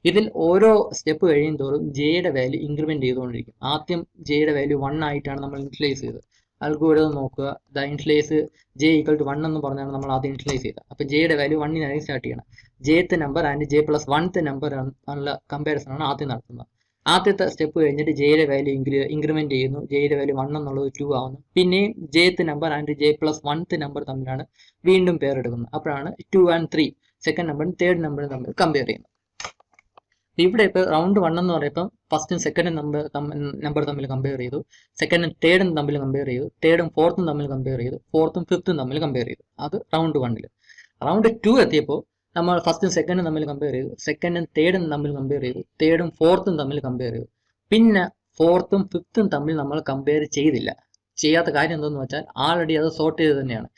ഇതിൽ ഓരോ സ്റ്റെപ്പ് കഴിയും തോറും ജെയുടെ വാല്യൂ ഇൻക്രിമെന്റ് ചെയ്തുകൊണ്ടിരിക്കും. ആദ്യം ജെയുടെ വാല്യൂ 1 ആയിട്ടാണ് നമ്മൾ ഇനിഷ്യലൈസ് ചെയ്തത്. അൽഗോരിതം നോക്കുക, ഇനിഷ്യലൈസ് ജെ ഈക്വൽ ടു 1 എന്ന് പറഞ്ഞാണ് നമ്മൾ ആദ്യം ഇനിഷ്യലൈസ് ചെയ്തത്. അപ്പോൾ ജെയുടെ വാല്യൂ 1 സ്റ്റാർട്ട് ചെയ്യണം. Jth number and j plus 1th number ഉള്ള കമ്പാരിസൺ ആണ് ആദ്യം നടത്തുന്നത്. ആദ്യത്തെ സ്റ്റെപ്പ് കഴിഞ്ഞിട്ട് ജെയുടെ വാല്യൂ ഇൻക്രിമെന്റ് ചെയ്യുന്നു. ജെയുടെ വാല്യൂ 1 എന്നുള്ളത് 2 ആവുന്നു. പിന്നെയും jth number and j plus 1th number തമ്മിലാണ് വീണ്ടും പേർ എടുക്കുന്നത്. അപ്പോഴാണ് 2 and 3 സെക്കൻഡ് നമ്പറും തേർഡ് നമ്പറും തമ്മിൽ കമ്പയർ ചെയ്യുന്നത്. ഇവിടെ ഇപ്പോൾ റൗണ്ട് 1 എന്ന് പറയുമ്പോൾ ഫസ്റ്റും സെക്കൻഡും നമ്പർ തമ്മിൽ കമ്പയർ ചെയ്തു, സെക്കൻഡും തേർഡും തമ്മിൽ കമ്പയർ ചെയ്തു, തേർഡും ഫോർത്തും തമ്മിൽ കമ്പയർ ചെയ്തു, ഫോർത്തും ഫിഫ്ത്തും തമ്മിൽ കമ്പയർ ചെയ്തു. അത് റൗണ്ട് 1. റൗണ്ട് 2 എത്തിയപ്പോൾ നമ്മൾ ഫസ്റ്റും സെക്കൻഡും തമ്മിൽ കമ്പയർ ചെയ്തു, സെക്കൻഡും തേർഡും തമ്മിൽ കമ്പയർ ചെയ്തു, തേർഡും ഫോർത്തും തമ്മിൽ കമ്പയർ ചെയ്തു. പിന്നെ ഫോർത്തും ഫിഫ്ത്തും തമ്മിൽ നമ്മൾ കമ്പയർ ചെയ്തില്ല. ചെയ്യാത്ത കാര്യം എന്തെന്ന് വെച്ചാൽ ആൾറെഡി അത് സോർട്ട് ചെയ്ത് തന്നെയാണ്.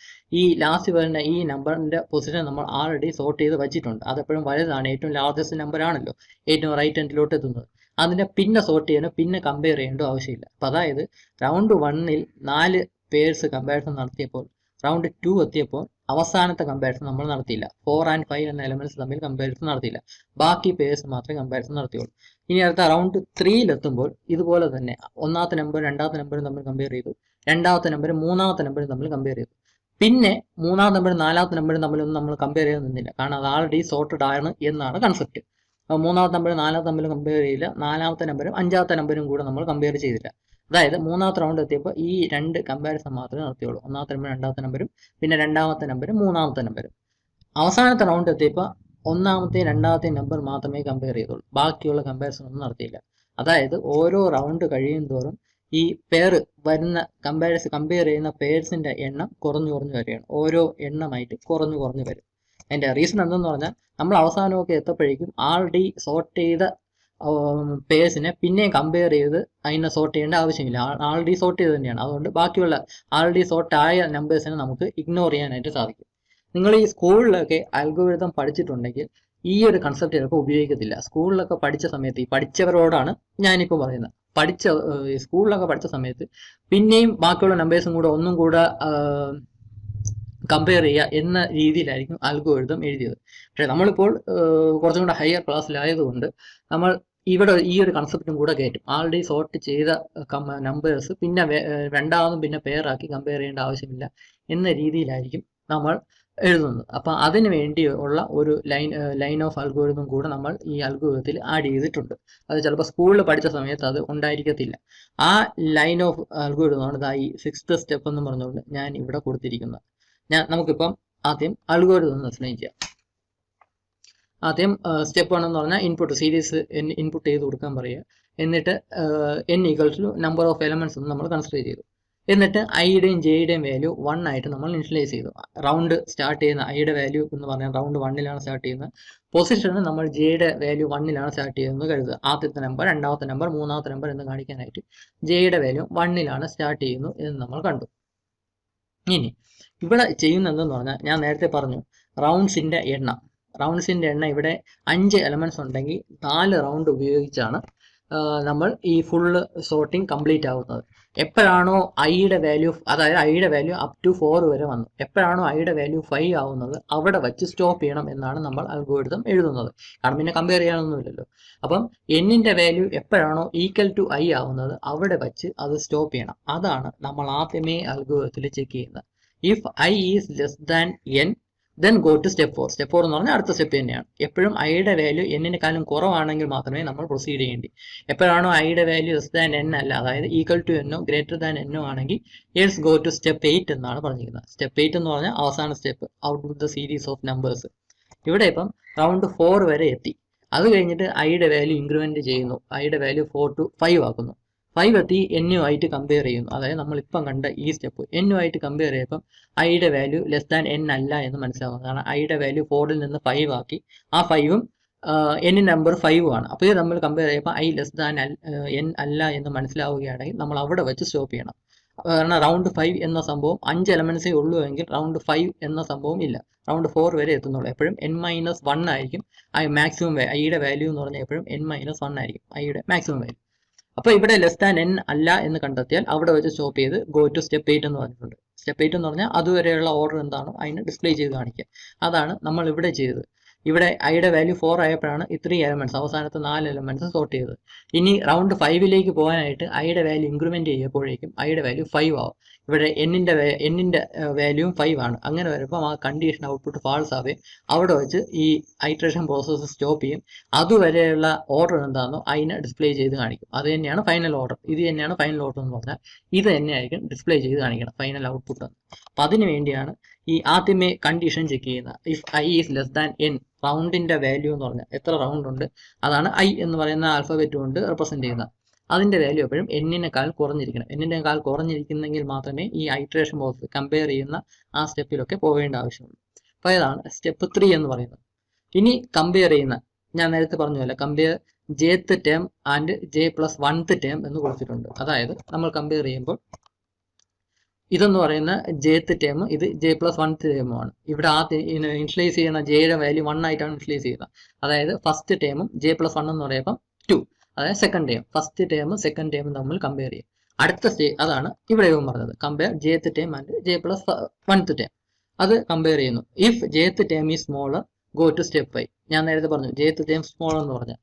ഈ ലാസ്റ്റ് വരുന്ന ഈ നമ്പറിന്റെ പൊസിഷൻ നമ്മൾ ആൾറെഡി സോർട്ട് ചെയ്ത് വെച്ചിട്ടുണ്ട്. അതെപ്പോഴും വലുതാണ്, ഏറ്റവും ലാർജസ്റ്റ് നമ്പർ ആണല്ലോ, ഏറ്റവും റൈറ്റ് ഹാൻഡിലോട്ട് എത്തുന്നത്. അതിനെ പിന്നെ സോർട്ട് ചെയ്യാനോ പിന്നെ കമ്പയർ ചെയ്യേണ്ട ആവശ്യമില്ല. അപ്പം അതായത് റൗണ്ട് 1ൽ 4 പേഴ്സ് കമ്പാരിസൺ നടത്തിയപ്പോൾ റൗണ്ട് 2 എത്തിയപ്പോൾ അവസാനത്തെ കമ്പാരിസൺ നമ്മൾ നടത്തിയില്ല. 4 and 5 എന്ന എലമെന്റ്സ് തമ്മിൽ കമ്പാരിസൺ നടത്തിയില്ല. ബാക്കി പേഴ്സ് മാത്രമേ കമ്പാരിസൺ നടത്തിയുള്ളൂ. ഇനി അടുത്ത റൗണ്ട് 3ൽ എത്തുമ്പോൾ ഇതുപോലെ തന്നെ ഒന്നാമത്തെ നമ്പർ രണ്ടാമത്തെ നമ്പറും തമ്മിൽ കമ്പയർ ചെയ്തു, രണ്ടാമത്തെ നമ്പർ മൂന്നാമത്തെ നമ്പറും തമ്മിൽ കമ്പയർ ചെയ്തു. പിന്നെ മൂന്നാമത്തെ നമ്പറും നാലാമത്തെ നമ്പറും തമ്മിലൊന്നും നമ്മൾ കമ്പയർ ചെയ്യാൻ നിന്നില്ല, കാരണം അത് ആൾറെഡി സോർട്ടഡ് ആണ് എന്നാണ് കൺസെപ്റ്റ്. മൂന്നാമത്തെ നമ്പർ നാലാമത്തെ നമ്പറും കമ്പയർ ചെയ്യില്ല, നാലാമത്തെ നമ്പറും അഞ്ചാമത്തെ നമ്പറും കൂടെ നമ്മൾ കമ്പയർ ചെയ്തില്ല. അതായത് മൂന്നാമത്തെ റൗണ്ട് എത്തിയപ്പോൾ ഈ രണ്ട് കമ്പാരിസൺ മാത്രമേ നടത്തിയുള്ളൂ. ഒന്നാമത്തെ നമ്പർ രണ്ടാമത്തെ നമ്പറും പിന്നെ രണ്ടാമത്തെ നമ്പറും മൂന്നാമത്തെ നമ്പറും. അവസാനത്തെ റൗണ്ട് എത്തിയപ്പോൾ ഒന്നാമത്തെയും രണ്ടാമത്തെയും നമ്പർ മാത്രമേ കമ്പയർ ചെയ്തുള്ളൂ, ബാക്കിയുള്ള കമ്പാരിസൺ ഒന്നും നടത്തിയില്ല. അതായത് ഓരോ റൗണ്ട് കഴിയും തോറും ഈ പെയർ വരുന്ന കമ്പയർ ചെയ്യുന്ന പേഴ്സിന്റെ എണ്ണം കുറഞ്ഞു വരികയാണ്. ഓരോ എണ്ണമായിട്ട് കുറഞ്ഞു വരും. അതിന്റെ റീസൺ എന്തെന്ന് പറഞ്ഞാൽ നമ്മൾ അവസാനമൊക്കെ എത്തപ്പോഴേക്കും ആൾറെഡി സോർട്ട് ചെയ്ത പേഴ്സിനെ പിന്നെയും കമ്പയർ ചെയ്ത് അതിനെ സോർട്ട് ചെയ്യേണ്ട ആവശ്യമില്ല. ആൾറെഡി സോർട്ട് ചെയ്ത് തന്നെയാണ്. അതുകൊണ്ട് ബാക്കിയുള്ള ആൾറെഡി സോർട്ട് ആയ നമ്പേഴ്സിനെ നമുക്ക് ഇഗ്നോർ ചെയ്യാനായിട്ട് സാധിക്കും. നിങ്ങൾ ഈ സ്കൂളിലൊക്കെ അൽഗോരിതം പഠിച്ചിട്ടുണ്ടെങ്കിൽ ഈ ഒരു കൺസെപ്റ്റ് ചിലപ്പോൾ ഉപയോഗിക്കത്തില്ല. സ്കൂളിലൊക്കെ പഠിച്ച സമയത്ത്, ഈ പഠിച്ചവരോടാണ് ഞാനിപ്പോൾ പറയുന്നത്, സ്കൂളിലൊക്കെ പഠിച്ച സമയത്ത് പിന്നെയും ബാക്കിയുള്ള നമ്പേഴ്സും കൂടെ ഒന്നും കൂടെ കമ്പയർ ചെയ്യുക എന്ന രീതിയിലായിരിക്കും അൽഗോരിതം എഴുതിയത്. പക്ഷേ നമ്മളിപ്പോൾ കുറച്ചും കൂടെ ഹയർ ക്ലാസ്സിലായതുകൊണ്ട് നമ്മൾ ഇവിടെ ഈ ഒരു കൺസെപ്റ്റും കൂടെ കയറ്റും. ആൾറെഡി സോർട്ട് ചെയ്ത നമ്പേഴ്സ് പിന്നെ രണ്ടാമതും പിന്നെ പെയറാക്കി കമ്പയർ ചെയ്യേണ്ട ആവശ്യമില്ല എന്ന രീതിയിലായിരിക്കും നമ്മൾ എഴുതുന്നത്. അപ്പം അതിന് വേണ്ടിയുള്ള ഒരു ലൈൻ ഓഫ് അൽഗോരിതം കൂടെ നമ്മൾ ഈ അൽഗോരിതത്തിൽ ആഡ് ചെയ്തിട്ടുണ്ട്. അത് ചിലപ്പോൾ സ്കൂളിൽ പഠിച്ച സമയത്ത് അത് ഉണ്ടായിരിക്കത്തില്ല. ആ ലൈൻ ഓഫ് അൽഗോരിതമാണ് ഈ 6th സ്റ്റെപ്പ് എന്ന് പറഞ്ഞുകൊണ്ട് ഞാൻ ഇവിടെ കൊടുത്തിരിക്കുന്നത്. നമുക്കിപ്പം ആദ്യം അൽഗോരിതം എക്സ്പ്ലെയിൻ ചെയ്യാം. ആദ്യം സ്റ്റെപ്പ് 1 എന്ന് പറഞ്ഞാൽ ഇൻപുട്ട് സീരീസ് ഇൻപുട്ട് ചെയ്ത് കൊടുക്കാൻ പറയുക. എന്നിട്ട് n = നമ്പർ ഓഫ് എലമെന്റ്സ് എന്ന് നമ്മൾ കൺസിഡർ ചെയ്തു. എന്നിട്ട് ഐയുടെയും ജെയുടെയും വാല്യൂ 1 ആയിട്ട് നമ്മൾ ഇനിഷ്യലൈസ് ചെയ്തു. റൗണ്ട് സ്റ്റാർട്ട് ചെയ്യുന്ന ഐയുടെ വാല്യൂ എന്ന് പറഞ്ഞാൽ റൗണ്ട് 1ലാണ് സ്റ്റാർട്ട് ചെയ്യുന്നത്. പൊസിഷന് നമ്മൾ ജെയുടെ വാല്യൂ 1ലാണ് സ്റ്റാർട്ട് ചെയ്യുന്നത് കരുതുക. ആദ്യത്തെ നമ്പർ, രണ്ടാമത്തെ നമ്പർ, മൂന്നാമത്തെ നമ്പർ എന്ന് കാണിക്കാനായിട്ട് ജെയുടെ വാല്യൂ 1ലാണ് സ്റ്റാർട്ട് ചെയ്യുന്നു എന്ന് നമ്മൾ കണ്ടു. ഇനി ഇവിടെ ചെയ്യുന്നതെന്ന് പറഞ്ഞാൽ ഞാൻ നേരത്തെ പറഞ്ഞു റൗണ്ട്സിന്റെ എണ്ണം ഇവിടെ 5 എലമെന്റ്സ് ഉണ്ടെങ്കിൽ 4 റൗണ്ട് ഉപയോഗിച്ചാണ് നമ്മൾ ഈ ഫുള്ള് സോർട്ടിങ് കംപ്ലീറ്റ് ആവുന്നത്. എപ്പോഴാണോ ഐയുടെ വാല്യൂ, അതായത് ഐയുടെ വാല്യൂ അപ് ടു 4 വരെ വന്നു, എപ്പോഴാണോ ഐയുടെ വാല്യൂ 5 ആവുന്നത് അവിടെ വെച്ച് സ്റ്റോപ്പ് ചെയ്യണം എന്നാണ് നമ്മൾ അൽഗോരിതം എഴുതുന്നത്. കാരണം പിന്നെ കമ്പയർ ചെയ്യാനൊന്നുമില്ലല്ലോ. അപ്പം എന്നിന്റെ വാല്യൂ എപ്പോഴാണോ ഈക്വൽ ടു ഐ ആവുന്നത് അവിടെ വെച്ച് അത് സ്റ്റോപ്പ് ചെയ്യണം. അതാണ് നമ്മൾ ആദ്യമേ അൽഗോരിതത്തിൽ ചെക്ക് ചെയ്യുന്നത്. If I is less than N then go to step 4. Step 4 എന്ന് പറഞ്ഞാൽ അടുത്ത സ്റ്റെപ്പ് തന്നെയാണ്. എപ്പോഴും ഐയുടെ വാല്യൂ എന്നിനെക്കാളും കുറവാണെങ്കിൽ മാത്രമേ നമ്മൾ പ്രൊസീഡ് ചെയ്യേണ്ടി. എപ്പോഴാണോ ഐയുടെ വാല്യൂ ലെസ് ദാൻ എൻ അല്ല, അതായത് ഈക്വൽ ടു എന്നോ ഗ്രേറ്റർ ദാൻ എന്നോ ആണെങ്കിൽ എൽസ് ഗോ ടു സ്റ്റെപ്പ് 8 എന്നാണ് പറഞ്ഞിരിക്കുന്നത്. സ്റ്റെപ്പ് 8 എന്ന് പറഞ്ഞാൽ അവസാന step, out of the series of numbers. ഇവിടെ ഇപ്പം റൗണ്ട് 4 വരെ എത്തി. അത് കഴിഞ്ഞിട്ട് ഐയുടെ വാല്യൂ ഇൻക്രിമെന്റ് ചെയ്യുന്നു. ഐയുടെ വാല്യൂ 4 to 5 ആക്കുന്നു. 5 എത്തി എന്നുമായിട്ട് കമ്പയർ ചെയ്യുന്നു. അതായത് നമ്മളിപ്പം കണ്ട ഈ സ്റ്റെപ്പ് എന്നുമായിട്ട് കമ്പയർ ചെയ്യുമ്പം ഐയുടെ വാല്യൂ ലെസ് ദാൻ എൻ അല്ല എന്ന് മനസ്സിലാവും. കാരണം ഐയുടെ വാല്യൂ 4ൽ നിന്ന് 5 ആക്കി. ആ 5ഉം n നമ്പർ 5 ആണ്. അപ്പോൾ ഇത് നമ്മൾ കമ്പയർ ചെയ്യുമ്പോൾ ഐ ലെസ് ദാൻ എൻ അല്ല എന്ന് മനസ്സിലാവുകയാണെങ്കിൽ നമ്മൾ അവിടെ വെച്ച് സ്റ്റോപ്പ് ചെയ്യണം. കാരണം റൗണ്ട് 5 എന്ന സംഭവം 5 എലമെന്റ്സേ ഉള്ളൂ എങ്കിൽ റൗണ്ട് 5 എന്ന സംഭവം ഇല്ല. റൗണ്ട് 4 വരെ എത്തുന്നുള്ളൂ. എപ്പോഴും n-1 ആയിരിക്കും മാക്സിമം ഐയുടെ വാല്യൂ എന്ന് പറഞ്ഞാൽ എപ്പോഴും n-1 ആയിരിക്കും ഐയുടെ മാക്സിമം വാല്യൂ. അപ്പോൾ ഇവിടെ ലെസ് ദാൻ n അല്ല എന്ന് കണ്ടെത്തിയാൽ അവിടെ വെച്ച് സ്റ്റോപ്പ് ചെയ്ത് ഗോ ടു സ്റ്റെപ്പ് 8 എന്ന് പറഞ്ഞിട്ടുണ്ട്. സ്റ്റെപ്പ് 8 എന്ന് പറഞ്ഞാൽ അതുവരെയുള്ള ഓർഡർ എന്താണോ അതിന് ഡിസ്പ്ലേ ചെയ്ത് കാണിക്കുക. അതാണ് നമ്മൾ ഇവിടെ ചെയ്തത്. ഇവിടെ ഐയുടെ വാല്യൂ 4 ആയപ്പോഴാണ് ഇത്രയും എലമെന്റ്സ്, അവസാനത്തെ 4 എലമെന്റ്സ് സോർട്ട് ചെയ്തത്. ഇനി റൗണ്ട് 5ലേക്ക് പോകാനായിട്ട് ഐയുടെ വാല്യൂ ഇൻക്രിമെന്റ് ചെയ്യുമ്പോഴേക്കും ഐയുടെ വാല്യൂ 5 ആവും. ഇവിടെ എന്നിന്റെ വാല്യൂവും 5 ആണ്. അങ്ങനെ വരുമ്പോൾ ആ കണ്ടീഷൻ ഔട്ട്പുട്ട് ഫാൾസ് ആവുകയും അവിടെ വെച്ച് ഈ ഐട്രേഷൻ പ്രോസസ്സ് സ്റ്റോപ്പ് ചെയ്യും. അതുവരെയുള്ള ഓർഡർ എന്താണെന്നോ അതിനെ ഡിസ്പ്ലേ ചെയ്ത് കാണിക്കും. അത് തന്നെയാണ് ഫൈനൽ ഓർഡർ. ഇത് തന്നെയാണ് ഫൈനൽ ഓർഡർ എന്ന് പറഞ്ഞാൽ ഇത് തന്നെയായിരിക്കും ഡിസ്പ്ലേ ചെയ്ത് കാണിക്കണം ഫൈനൽ ഔട്ട്പുട്ട്. അപ്പം അതിന് വേണ്ടിയാണ് ഈ ആദ്യമേ കണ്ടീഷൻ ചെക്ക് ചെയ്യുന്നത്. If I is less than n, റൗണ്ടിന്റെ വാല്യൂ എന്ന് പറഞ്ഞാൽ എത്ര റൗണ്ട് ഉണ്ട് അതാണ് ഐ എന്ന് പറയുന്ന ആൽഫബറ്റ് കൊണ്ട് റെപ്രസെന്റ് ചെയ്യുന്നത്. അതിന്റെ വാല്യൂ എപ്പോഴും എന്നിനേക്കാൾ കുറഞ്ഞിരിക്കണം. എന്നിനേക്കാൾ കുറഞ്ഞിരിക്കുന്നെങ്കിൽ മാത്രമേ ഈ ഐട്രേഷൻ പ്രോസസ് കമ്പയർ ചെയ്യുന്ന ആ സ്റ്റെപ്പിലൊക്കെ പോകേണ്ട ആവശ്യമുള്ളൂ. അപ്പോൾ ഇതാണ് സ്റ്റെപ്പ് 3 എന്ന് പറയുന്നത്. ഇനി കമ്പയർ ചെയ്യുന്ന, ഞാൻ നേരത്തെ പറഞ്ഞ പോലെ compare jth term and j+1th term എന്ന് കൊടുത്തിട്ടുണ്ട്. അതായത് നമ്മൾ കമ്പയർ ചെയ്യുമ്പോൾ ഇതെന്ന് പറയുന്ന jth ടേം, ഇത് j+1th ടേമുമാണ്. ഇവിടെ ഇനിഷ്യലൈസ് ചെയ്യുന്ന ജെയുടെ വാല്യൂ 1 ആയിട്ടാണ് ഇനിഷ്യലൈസ് ചെയ്യുന്നത്. അതായത് ഫസ്റ്റ് ടേമും j+1 എന്ന് പറയുമ്പോൾ 2, അതായത് സെക്കൻഡ് ടേം. ഫസ്റ്റ് ടേമും സെക്കൻഡ് ടേമും തമ്മിൽ കമ്പയർ ചെയ്യും. അടുത്ത സ്റ്റേജ് അതാണ് ഇവിടെ പറഞ്ഞത്, compare jth term and j+1th term. അത് കമ്പയർ ചെയ്യുന്നു. If jth term is smaller go to step 5. ഞാൻ നേരത്തെ പറഞ്ഞു jth ടേം സ്മോൾ എന്ന് പറഞ്ഞാൽ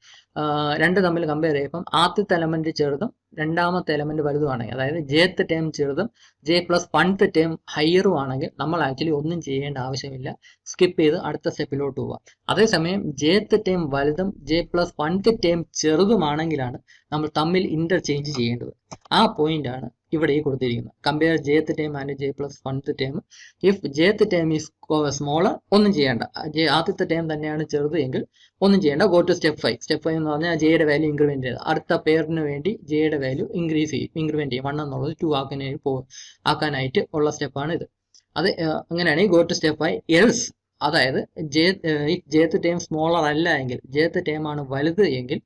രണ്ട് തമ്മിൽ കമ്പയർ ചെയ്യുമ്പം ആദ്യത്തെ എലമെന്റ് ചെറുതും രണ്ടാമത്തെ എലമെന്റ് വലുതുമാണെങ്കിൽ, അതായത് ജെത്ത് ടേം ചെറുതും ജെ പ്ലസ് വൺത്ത് ടേം ഹയറും ആണെങ്കിൽ നമ്മൾ ആക്ച്വലി ഒന്നും ചെയ്യേണ്ട ആവശ്യമില്ല, സ്കിപ്പ് ചെയ്ത് അടുത്ത സ്റ്റെപ്പിലോട്ട് പോവാം. അതേസമയം ജെത്ത് ടേം വലുതും ജെ പ്ലസ് വൺത്ത് ടേം ചെറുതുമാണെങ്കിലാണ് നമ്മൾ തമ്മിൽ ഇന്റർചേഞ്ച് ചെയ്യേണ്ടത്. ആ പോയിന്റ് ആണ് ഇവിടെ ഈ കൊടുത്തിരിക്കുന്നത്. Compare jth term and j plus oneth term. If jth term is smaller, ഒന്നും ചെയ്യേണ്ട. ആദ്യത്തെ ടേം തന്നെയാണ് ചെറുത് എങ്കിൽ ഒന്നും ചെയ്യേണ്ട. Go to step 5. സ്റ്റെപ്പ് 5 എന്ന് പറഞ്ഞാൽ ജെയുടെ വാല്യൂ ഇൻക്രിമെന്റ് ചെയ്ത് അടുത്ത പെയറിന് വേണ്ടി ജെയുടെ വാല്യൂ ഇൻക്രീസ് ചെയ്യും, ഇൻക്രിമെന്റ് ചെയ്യും. 1 എന്നുള്ളത് 2 ആക്കാനായിട്ട് ഉള്ള സ്റ്റെപ്പാണ് ഇത്. അത് അങ്ങനെയാണെങ്കിൽ ഗോ ടു സ്റ്റെപ്പ് 5. എൽസ്, അതായത് ജെത്ത് ടേം സ്മോളർ അല്ല എങ്കിൽ, ജെത്ത് ടേം ആണ് വലുത് എങ്കിൽ,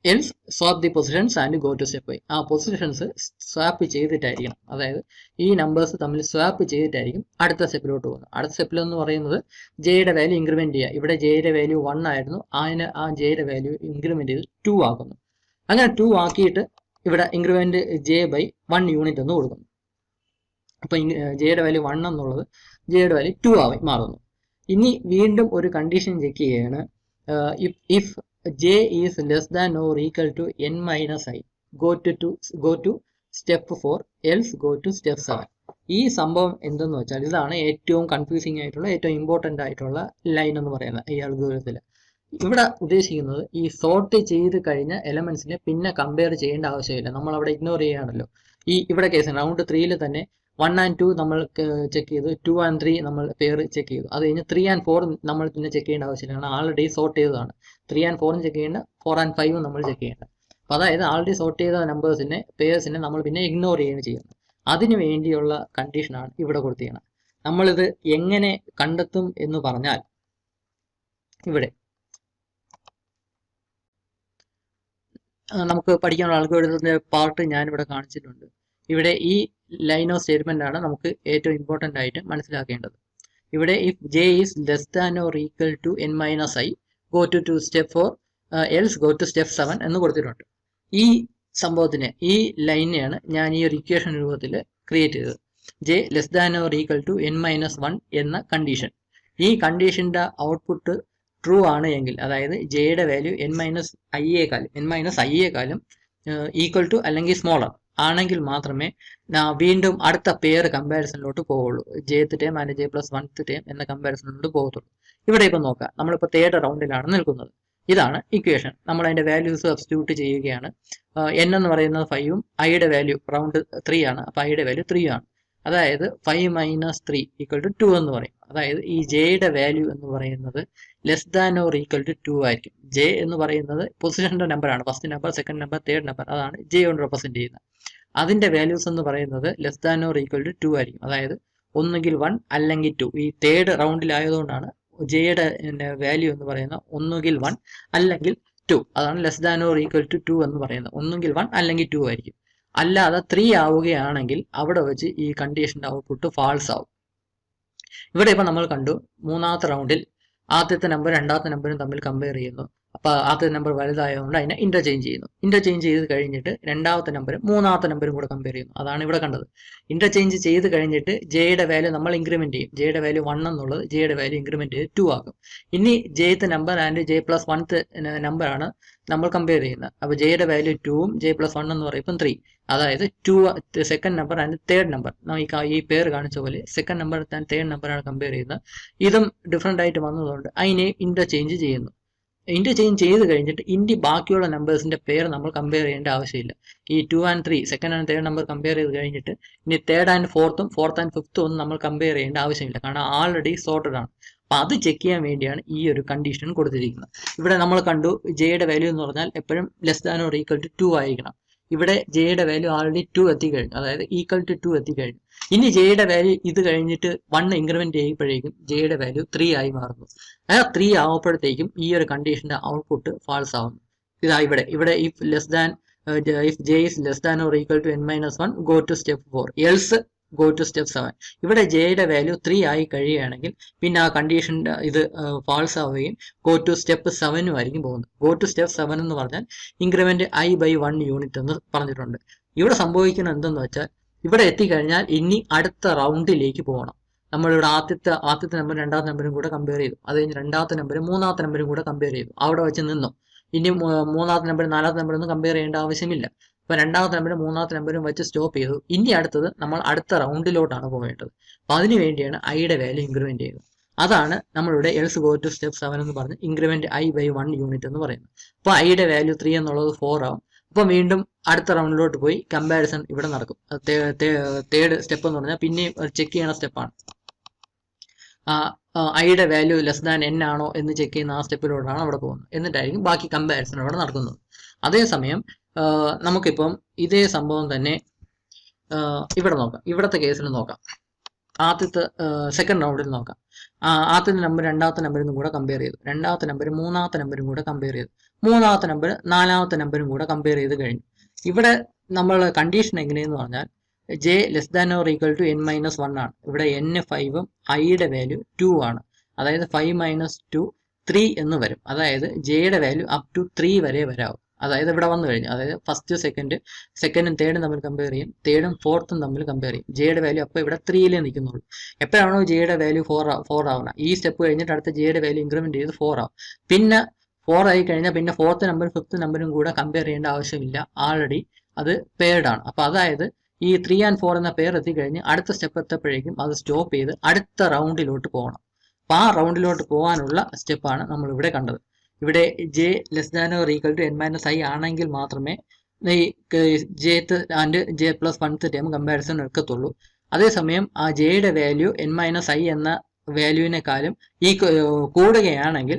else swap the positions and go to step 5. ആ പൊസിഷൻസ് സ്വാപ്പ് ചെയ്തിട്ടായിരിക്കണം, അതായത് ഈ നമ്പേഴ്സ് തമ്മിൽ സ്വാപ്പ് ചെയ്തിട്ടായിരിക്കും അടുത്ത സ്റ്റെപ്പിലോട്ട് പോകുന്നത്. അടുത്ത സ്റ്റെപ്പിൽ എന്ന് പറയുന്നത് ജെയുടെ വാല്യൂ ഇൻക്രിമെന്റ് ചെയ്യുക. ഇവിടെ ജെയുടെ വാല്യൂ 1 ആയിരുന്നു, അതിന് ആ ജെയുടെ വാല്യൂ ഇൻക്രിമെന്റ് ചെയ്ത് 2 ആക്കുന്നു. അങ്ങനെ 2 ആക്കിയിട്ട് ഇവിടെ ഇൻക്രിമെന്റ് ജെ ബൈ 1 യൂണിറ്റ് എന്ന് കൊടുക്കുന്നു. അപ്പൊ ജെയുടെ വാല്യൂ 1 എന്നുള്ളത് ജെയുടെ വാല്യൂ 2 ആയി മാറുന്നു. ഇനി വീണ്ടും ഒരു കണ്ടീഷൻ ചെക്ക് ചെയ്യാണ്. If j is less than or equal to n minus i, go to step 4, else go to step 7. ഈ സംഭവം എന്തെന്ന് വെച്ചാൽ ഇതാണ് ഏറ്റവും കൺഫ്യൂസിംഗ് ആയിട്ടുള്ള, ഏറ്റവും ഇമ്പോർട്ടൻ്റ് ആയിട്ടുള്ള ലൈൻ എന്ന് പറയുന്നത് ഈ അൽഗോരിതത്തിൽ. ഇവിടെ ഉദ്ദേശിക്കുന്നത് ഈ സോർട്ട് ചെയ്ത് കഴിഞ്ഞ എലമെന്റ്സിനെ പിന്നെ കമ്പയർ ചെയ്യേണ്ട ആവശ്യമില്ല, നമ്മൾ അവിടെ ഇഗ്നോർ ചെയ്യാണല്ലോ. ഇവിടെ കേസ് റൗണ്ട് 3ൽ തന്നെ 1 and 2 നമ്മൾ ചെക്ക് ചെയ്തു, 2 and 3 നമ്മൾ പെയർ ചെക്ക് ചെയ്തു. അത് കഴിഞ്ഞ് 3 and 4 നമ്മൾ പിന്നെ ചെക്ക് ചെയ്യേണ്ട ആവശ്യമില്ല, കാരണം ആൾറെഡി സോർട്ട് ചെയ്തതാണ്. 3 and 4 ചെക്ക് ചെയ്യേണ്ട, 4 and 5 നമ്മൾ ചെക്ക് ചെയ്യേണ്ട. അപ്പം അതായത് ആൾറെഡി സോർട്ട് ചെയ്ത നമ്പേഴ്സിനെ, പെയർസിനെ നമ്മൾ പിന്നെ ഇഗ്നോർ ചെയ്യുകയാണ് ചെയ്യുന്നത്. അതിനു വേണ്ടിയുള്ള കണ്ടീഷനാണ് ഇവിടെ കൊടുത്തിരിക്കുന്നത്. നമ്മളിത് എങ്ങനെ കണ്ടെത്തും എന്ന് പറഞ്ഞാൽ, ഇവിടെ നമുക്ക് പഠിക്കാനുള്ള അൽഗോരിതത്തിന്റെ പാർട്ട് ഞാനിവിടെ കാണിച്ചിട്ടുണ്ട്. ഇവിടെ ഈ ലൈൻ ഓഫ് സ്റ്റേറ്റ്മെന്റ് ആണ് നമുക്ക് ഏറ്റവും ഇമ്പോർട്ടൻ്റ് ആയിട്ട് മനസ്സിലാക്കേണ്ടത്. ഇവിടെ if J is less than or equal to n minus I, go to step 4, else go to step 7 എന്ന് കൊടുത്തിട്ടുണ്ട്. ഈ സംഭവത്തിന്, ഈ ലൈനെയാണ് ഞാൻ ഈ ഒരു ഇക്വേഷൻ രൂപത്തിൽ ക്രിയേറ്റ് ചെയ്തത്. J less than or equal to n minus 1 എന്ന കണ്ടീഷൻ. ഈ കണ്ടീഷന്റെ ഔട്ട്പുട്ട് ട്രൂ ആണ് എങ്കിൽ, അതായത് ജെയുടെ വാല്യൂ n മൈനസ് ഐയേക്കാളും ഈക്വൽ ടു അല്ലെങ്കിൽ സ്മോളർ ആണെങ്കിൽ മാത്രമേ വീണ്ടും അടുത്ത പെയർ കമ്പാരിസണിലോട്ട് പോവുള്ളൂ. Jth term and j plus oneth term എന്ന കമ്പാരിസണിലോട്ട് പോകത്തുള്ളൂ. ഇവിടെ ഇപ്പം നോക്കാം, നമ്മളിപ്പോൾ തേർഡ് റൗണ്ടിലാണ് നിൽക്കുന്നത്. ഇതാണ് ഇക്വേഷൻ. നമ്മൾ അതിന്റെ വാല്യൂസ് സബ്സ്റ്റിറ്റ്യൂട്ട് ചെയ്യുകയാണ്. n എന്ന് പറയുന്നത് 5ഉം ഐയുടെ വാല്യൂ റൗണ്ട് 3 ആണ്, അപ്പോൾ ഐയുടെ വാല്യൂ 3 ആണ്. അതായത് 5 മൈനസ് 3 ഈക്വൽ ടു 2 എന്ന് പറയും. അതായത് ഈ ജെയുടെ വാല്യൂ എന്ന് പറയുന്നത് less than or equal to 2 ആയിരിക്കും. ജെ എന്ന് പറയുന്നത് പൊസിഷന്റെ നമ്പറാണ്, first number, second number, third number, അതാണ് ജെ കൊണ്ട് റെപ്രസെന്റ് ചെയ്യുന്നത്. അതിന്റെ വാല്യൂസ് എന്ന് പറയുന്നത് less than or equal to 2 ആയിരിക്കും. അതായത് ഒന്നുകിൽ 1 അല്ലെങ്കിൽ 2. ഈ തേർഡ് റൗണ്ടിലായതുകൊണ്ടാണ് ജെയുടെ വാല്യൂ എന്ന് പറയുന്നത് ഒന്നുകിൽ 1 അല്ലെങ്കിൽ 2. അതാണ് less than or equal to 2 എന്ന് പറയുന്നത്. ഒന്നുകിൽ 1 അല്ലെങ്കിൽ 2 ആയിരിക്കും. അല്ലാതെ 3 ആവുകയാണെങ്കിൽ അവിടെ വെച്ച് ഈ കണ്ടീഷന്റെ ഔട്ട്പുട്ട് ഫാൾസ് ആവും. ഇവിടെ ഇപ്പൊ നമ്മൾ കണ്ടു, മൂന്നാമത്തെ റൗണ്ടിൽ ആദ്യത്തെ നമ്പർ രണ്ടാമത്തെ നമ്പറും തമ്മിൽ കമ്പയർ ചെയ്യുന്നു. അപ്പൊ ആദ്യത്തെ നമ്പർ വലുതായതുകൊണ്ട് അതിനെ ഇന്റർചേഞ്ച് ചെയ്യുന്നു. ഇന്റർചേഞ്ച് ചെയ്ത് കഴിഞ്ഞിട്ട് രണ്ടാമത്തെ നമ്പറും മൂന്നാമത്തെ നമ്പറും കൂടെ കമ്പയർ ചെയ്യുന്നു. അതാണ് ഇവിടെ കണ്ടത്. ഇന്റർചേഞ്ച് ചെയ്ത് കഴിഞ്ഞിട്ട് ജെയുടെ വാല്യൂ നമ്മൾ ഇൻക്രിമെന്റ് ചെയ്യും. ജെയുടെ വാല്യൂ 1 എന്നുള്ളത് ജെയുടെ വാല്യൂ ഇൻക്രിമെന്റ് ചെയ്ത് 2 ആകും. ഇനി jth number and j plus oneth നമ്പറാണ് നമ്മൾ കമ്പയർ ചെയ്യുന്നത്. അപ്പൊ ജെയുടെ വാല്യൂ 2ഉം ജെ പ്ലസ് 1 എന്ന് പറയുമ്പോൾ 3. അതായത് 2 second number and third number, ഈ പേര് കാണിച്ച പോലെ സെക്കൻഡ് നമ്പർ ആൻഡ് തേർഡ് നമ്പറാണ് കമ്പയർ ചെയ്യുന്നത്. ഇതും ഡിഫറെന്റ് ആയിട്ട് വന്നതുകൊണ്ട് അതിനെ ഇന്റർചേഞ്ച് ചെയ്യുന്നു. ഇന്റർചേഞ്ച് ചെയ്ത് കഴിഞ്ഞിട്ട് ഇനി ബാക്കിയുള്ള നമ്പേഴ്സിന്റെ പേര് നമ്മൾ കമ്പയർ ചെയ്യേണ്ട ആവശ്യമില്ല. ഈ 2 and 3 second and third number compare ചെയ്ത് കഴിഞ്ഞിട്ട് ഇനി തേർഡ് ആൻഡ് ഫോർത്ത് ആൻഡ് ഫിഫ്ത്തും ഒന്നും നമ്മൾ കമ്പയർ ചെയ്യേണ്ട ആവശ്യമില്ല, കാരണം ആൾറെഡി സോർട്ടഡ് ആണ്. അപ്പൊ അത് ചെക്ക് ചെയ്യാൻ വേണ്ടിയാണ് ഈ ഒരു കണ്ടീഷൻ കൊടുത്തിരിക്കുന്നത്. ഇവിടെ നമ്മൾ കണ്ടു ജെയുടെ വാല്യൂ എന്ന് പറഞ്ഞാൽ എപ്പോഴും less than or equal to 2 ആയിരിക്കണം. ഇവിടെ ജെയുടെ വാല്യൂ ആൾറെഡി 2 എത്തിക്കഴിഞ്ഞു, അതായത് ഈക്വൽ ടു 2 എത്തിക്കഴിഞ്ഞു. ഇനി ജെയുടെ വാല്യൂ ഇത് കഴിഞ്ഞിട്ട് 1 ഇൻക്രിമെന്റ് ചെയ്യുമ്പോഴേക്കും ജെയുടെ വാല്യൂ 3 ആയി മാറുന്നു. ആ 3 ആവുമ്പോഴത്തേക്കും ഈ ഒരു കണ്ടീഷന്റെ ഔട്ട്പുട്ട് ഫാൾസ് ആവുന്നു. ഇതാ ഇവിടെ if j is less than or equal to n minus 1, go to step 4, else go to step 7. ഇവിടെ ജെയുടെ വാല്യൂ 3 ആയി കഴിയുകയാണെങ്കിൽ പിന്നെ ആ കണ്ടീഷന്റെ ഇത് ഫാൾസ് ആവുകയും ഗോ ടു സ്റ്റെപ്പ് 7 ആയിരിക്കും പോകുന്നത്. ഗോ ടു സ്റ്റെപ്പ് 7 എന്ന് പറഞ്ഞാൽ ഇൻക്രിമെന്റ് i by 1 യൂണിറ്റ് എന്ന് പറഞ്ഞിട്ടുണ്ട്. ഇവിടെ സംഭവിക്കുന്നത് എന്തെന്ന് വെച്ചാൽ ഇവിടെ എത്തിക്കഴിഞ്ഞാൽ ഇനി അടുത്ത റൗണ്ടിലേക്ക് പോകണം. നമ്മളിവിടെ ആദ്യത്തെ നമ്പർ രണ്ടാമത്തെ നമ്പറും കൂടെ കമ്പയർ ചെയ്തു. അത് കഴിഞ്ഞ് രണ്ടാമത്തെ നമ്പറും മൂന്നാമത്തെ നമ്പറും കൂടെ കമ്പയർ ചെയ്തു. അവിടെ വെച്ച് നിന്നു. ഇനി മൂന്നാമത്തെ നമ്പർ നാലാമത്തെ നമ്പർ ഒന്നും കമ്പയർ ചെയ്യേണ്ട ആവശ്യമില്ല. അപ്പൊ രണ്ടാമത്തെ നമ്പറും മൂന്നാമത്തെ നമ്പറും വെച്ച് സ്റ്റോപ്പ് ചെയ്തു. ഇനി അടുത്തത് നമ്മൾ അടുത്ത റൗണ്ടിലോട്ടാണ് പോകേണ്ടത്. അപ്പൊ അതിനു വേണ്ടിയാണ് ഐയുടെ വാല്യൂ ഇൻക്രിമെന്റ് ചെയ്യുന്നത്. അതാണ് നമ്മളിവിടെ എൽസ് ഗോ ടു സ്റ്റെപ്പ് 7 എന്ന് പറഞ്ഞ് ഇൻക്രിമെന്റ് ഐ ബൈ 1 യൂണിറ്റ് എന്ന് പറയുന്നത്. അപ്പൊ ഐയുടെ വാല്യൂ 3 എന്നുള്ളത് 4 ആവും. അപ്പൊ വീണ്ടും അടുത്ത റൗണ്ടിലോട്ട് പോയി കമ്പാരിസൺ ഇവിടെ നടക്കും. തേർഡ് സ്റ്റെപ്പ് എന്ന് പറഞ്ഞാൽ പിന്നെയും ചെക്ക് ചെയ്യണ സ്റ്റെപ്പാണ്. ഐയുടെ വാല്യൂ ലെസ് ദാൻ എൻ ആണോ എന്ന് ചെക്ക് ചെയ്യുന്ന ആ സ്റ്റെപ്പിലോട്ടാണ് അവിടെ പോകുന്നത്. എന്നിട്ടായിരിക്കും ബാക്കി കമ്പാരിസൺ അവിടെ നടക്കുന്നത്. അതേസമയം നമുക്കിപ്പം ഇതേ സംഭവം തന്നെ ഇവിടെ നോക്കാം. ഇവിടത്തെ കേസിൽ നോക്കാം. ആദ്യത്തെ സെക്കൻഡ് റൗണ്ടിൽ നോക്കാം. ആദ്യത്തെ നമ്പർ രണ്ടാമത്തെ നമ്പറിനും കൂടെ കമ്പയർ ചെയ്തു. രണ്ടാമത്തെ നമ്പർ മൂന്നാമത്തെ നമ്പരും കൂടെ കമ്പയർ ചെയ്തു. മൂന്നാമത്തെ നമ്പർ നാലാമത്തെ നമ്പരും കൂടെ കമ്പയർ ചെയ്ത് കഴിഞ്ഞു. ഇവിടെ നമ്മൾ കണ്ടീഷൻ എങ്ങനെയെന്ന് പറഞ്ഞാൽ J less than or equal to n - 1 ആണ്. ഇവിടെ n 5ഉം ഐയുടെ വാല്യൂ 2 ആണ്. അതായത് 5 - 2 3 എന്ന് വരും. അതായത് ജെയുടെ വാല്യൂ അപ് ടു 3 വരെ വരാവും. അതായത് ഇവിടെ വന്നു കഴിഞ്ഞു. അതായത് ഫസ്റ്റ് സെക്കൻഡും തേർഡും തമ്മിൽ കമ്പയർ ചെയ്യും. തേർഡും ഫോർത്തും തമ്മിൽ കമ്പയർ ചെയ്യും. ജെയുടെ വാല്യൂ അപ്പോൾ ഇവിടെ 3 നിൽക്കുന്നുള്ളൂ. എപ്പോഴാണോ ജെയുടെ വാല്യൂ 4 ആവുന്നത്, ഈ സ്റ്റെപ്പ് കഴിഞ്ഞിട്ട് അടുത്ത ജെയുടെ വാല്യൂ ഇൻക്രിമെന്റ് ചെയ്ത് 4 ആവും. പിന്നെ 4 ആയി കഴിഞ്ഞാൽ പിന്നെ ഫോർത്ത് നമ്പറും ഫിഫ്ത്ത് നമ്പറും കൂടെ കമ്പയർ ചെയ്യേണ്ട ആവശ്യമില്ല. ആൾറെഡി അത് പെയർഡ് ആണ്. അപ്പൊ അതായത് ഈ 3 and 4 എന്ന പെയർ എത്തിക്കഴിഞ്ഞ് അടുത്ത സ്റ്റെപ്പ് എത്തപ്പോഴേക്കും അത് സ്റ്റോപ്പ് ചെയ്ത് അടുത്ത റൗണ്ടിലോട്ട് പോകണം. അപ്പൊ ആ റൗണ്ടിലോട്ട് പോകാനുള്ള സ്റ്റെപ്പാണ് നമ്മൾ ഇവിടെ കണ്ടത്. ഇവിടെ j less than or equal to n - i ആണെങ്കിൽ മാത്രമേ ഈ jth and j plus 1th term comparison എടുക്കത്തുള്ളൂ. അതേസമയം ആ ജെയുടെ വാല്യൂ n - i എന്ന വാല്യൂവിനെക്കാളും ഈ കൂടുകയാണെങ്കിൽ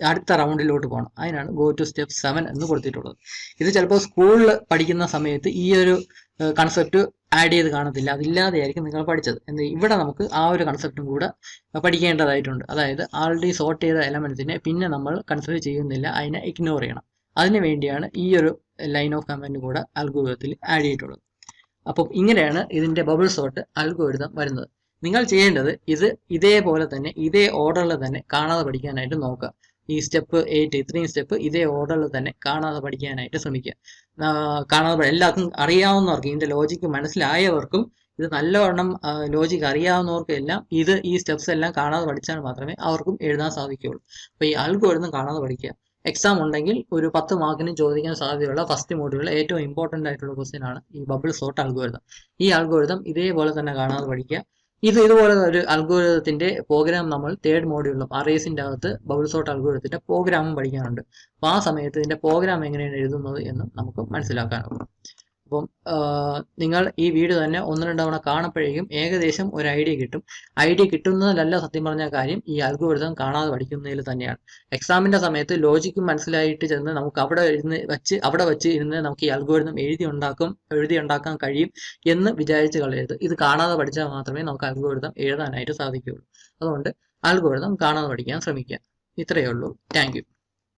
അടുത്ത റൗണ്ടിലോട്ട് പോകണം. അതിനാണ് ഗോ ടു സ്റ്റെപ്പ് 7 എന്ന് കൊടുത്തിട്ടുള്ളത്. ഇത് ചിലപ്പോൾ സ്കൂളിൽ പഠിക്കുന്ന സമയത്ത് ഈ ഒരു കൺസെപ്റ്റ് ആഡ് ചെയ്ത് കാണത്തില്ല. അതില്ലാതെയായിരിക്കും നിങ്ങൾ പഠിച്ചത്. ഇവിടെ നമുക്ക് ആ ഒരു കൺസെപ്റ്റും കൂടെ പഠിക്കേണ്ടതായിട്ടുണ്ട്. അതായത് ആൾറെഡി സോർട്ട് ചെയ്ത എലമെന്റ്സിനെ പിന്നെ നമ്മൾ കൺസിഡർ ചെയ്യുന്നില്ല, അതിനെ ഇഗ്നോർ ചെയ്യണം. അതിനു വേണ്ടിയാണ് ഈ ഒരു ലൈൻ ഓഫ് കമാൻഡ് കൂടെ അൽഗോരിതത്തിൽ ആഡ് ചെയ്തിട്ടുള്ളത്. അപ്പം ഇങ്ങനെയാണ് ഇതിന്റെ ബബിൾ സോർട്ട് അൽഗോരിതം വരുന്നത്. നിങ്ങൾ ചെയ്യേണ്ടത് ഇതേപോലെ തന്നെ ഇതേ ഓർഡറിൽ തന്നെ കാണാതെ പഠിക്കാനായിട്ട് നോക്കുക. ഈ സ്റ്റെപ്പ് 8 ഇത്രയും സ്റ്റെപ്പ് ഇതേ ഓർഡറിൽ തന്നെ കാണാതെ പഠിക്കാനായിട്ട് ശ്രമിക്കുക. കാണാതെ എല്ലാവർക്കും അറിയാവുന്നവർക്കും ഇതിന്റെ ലോജിക്ക് മനസ്സിലായവർക്കും ഇത് നല്ലവണ്ണം ലോജിക്ക് അറിയാവുന്നവർക്കും എല്ലാം ഈ സ്റ്റെപ്സ് എല്ലാം കാണാതെ പഠിച്ചാൽ മാത്രമേ അവർക്കും എഴുതാൻ സാധിക്കുകയുള്ളൂ. അപ്പോൾ ഈ അൽഗോരിതം കാണാതെ പഠിക്കുക. എക്സാം ഉണ്ടെങ്കിൽ ഒരു 10 മാർക്കിന് ചോദിക്കാൻ സാധ്യതയുള്ള ഫസ്റ്റ് മോഡ്യൂളിൽ ഏറ്റവും ഇമ്പോർട്ടൻ്റ് ആയിട്ടുള്ള ക്വസ്റ്റ്യൻ ആണ് ഈ ബബിൾ സോർട്ട് അൽഗോരിതം. ഈ അൽഗോരിതം ഇതേപോലെ തന്നെ കാണാതെ പഠിക്കുക. ഇതുപോലെ ഒരു അൽഗോരിതത്തിന്റെ പ്രോഗ്രാം നമ്മൾ തേർഡ് മോഡ്യൂളിലും അറേസിന്റെ അകത്ത് ബബിൾ സോർട്ട് അൽഗോരിതത്തിന്റെ പ്രോഗ്രാമും പഠിക്കാനുണ്ട്. അപ്പോൾ ആ സമയത്ത് ഇതിന്റെ പ്രോഗ്രാം എങ്ങനെയാണ് എഴുതുന്നത് എന്ന് നമുക്ക് മനസ്സിലാക്കാനാവും. അപ്പം നിങ്ങൾ ഈ വീഡിയോ തന്നെ 1-2 തവണ കാണുമ്പോഴേക്കും ഏകദേശം ഒരു ഐഡിയ കിട്ടും. ഐഡിയ കിട്ടുന്നതിലല്ല സത്യം പറഞ്ഞ കാര്യം, ഈ അൽഗോരിതം കാണാതെ പഠിക്കുന്നതിൽ തന്നെയാണ്. എക്സാമിന്റെ സമയത്ത് ലോജിക്കും മനസ്സിലായിട്ട് ചെന്ന് നമുക്ക് അവിടെ വെച്ച് ഇരുന്ന് നമുക്ക് ഈ അൽഗോരിതം എഴുതി ഉണ്ടാക്കാൻ കഴിയും എന്ന് വിചാരിച്ച് കളയരുത്. ഇത് കാണാതെ പഠിച്ചാൽ മാത്രമേ നമുക്ക് അൽഗോരിതം എഴുതാനായിട്ട് സാധിക്കുകയുള്ളൂ. അതുകൊണ്ട് അൽഗോരിതം കാണാതെ പഠിക്കാൻ ശ്രമിക്കുക. ഇത്രയേ ഉള്ളൂ. Thank you.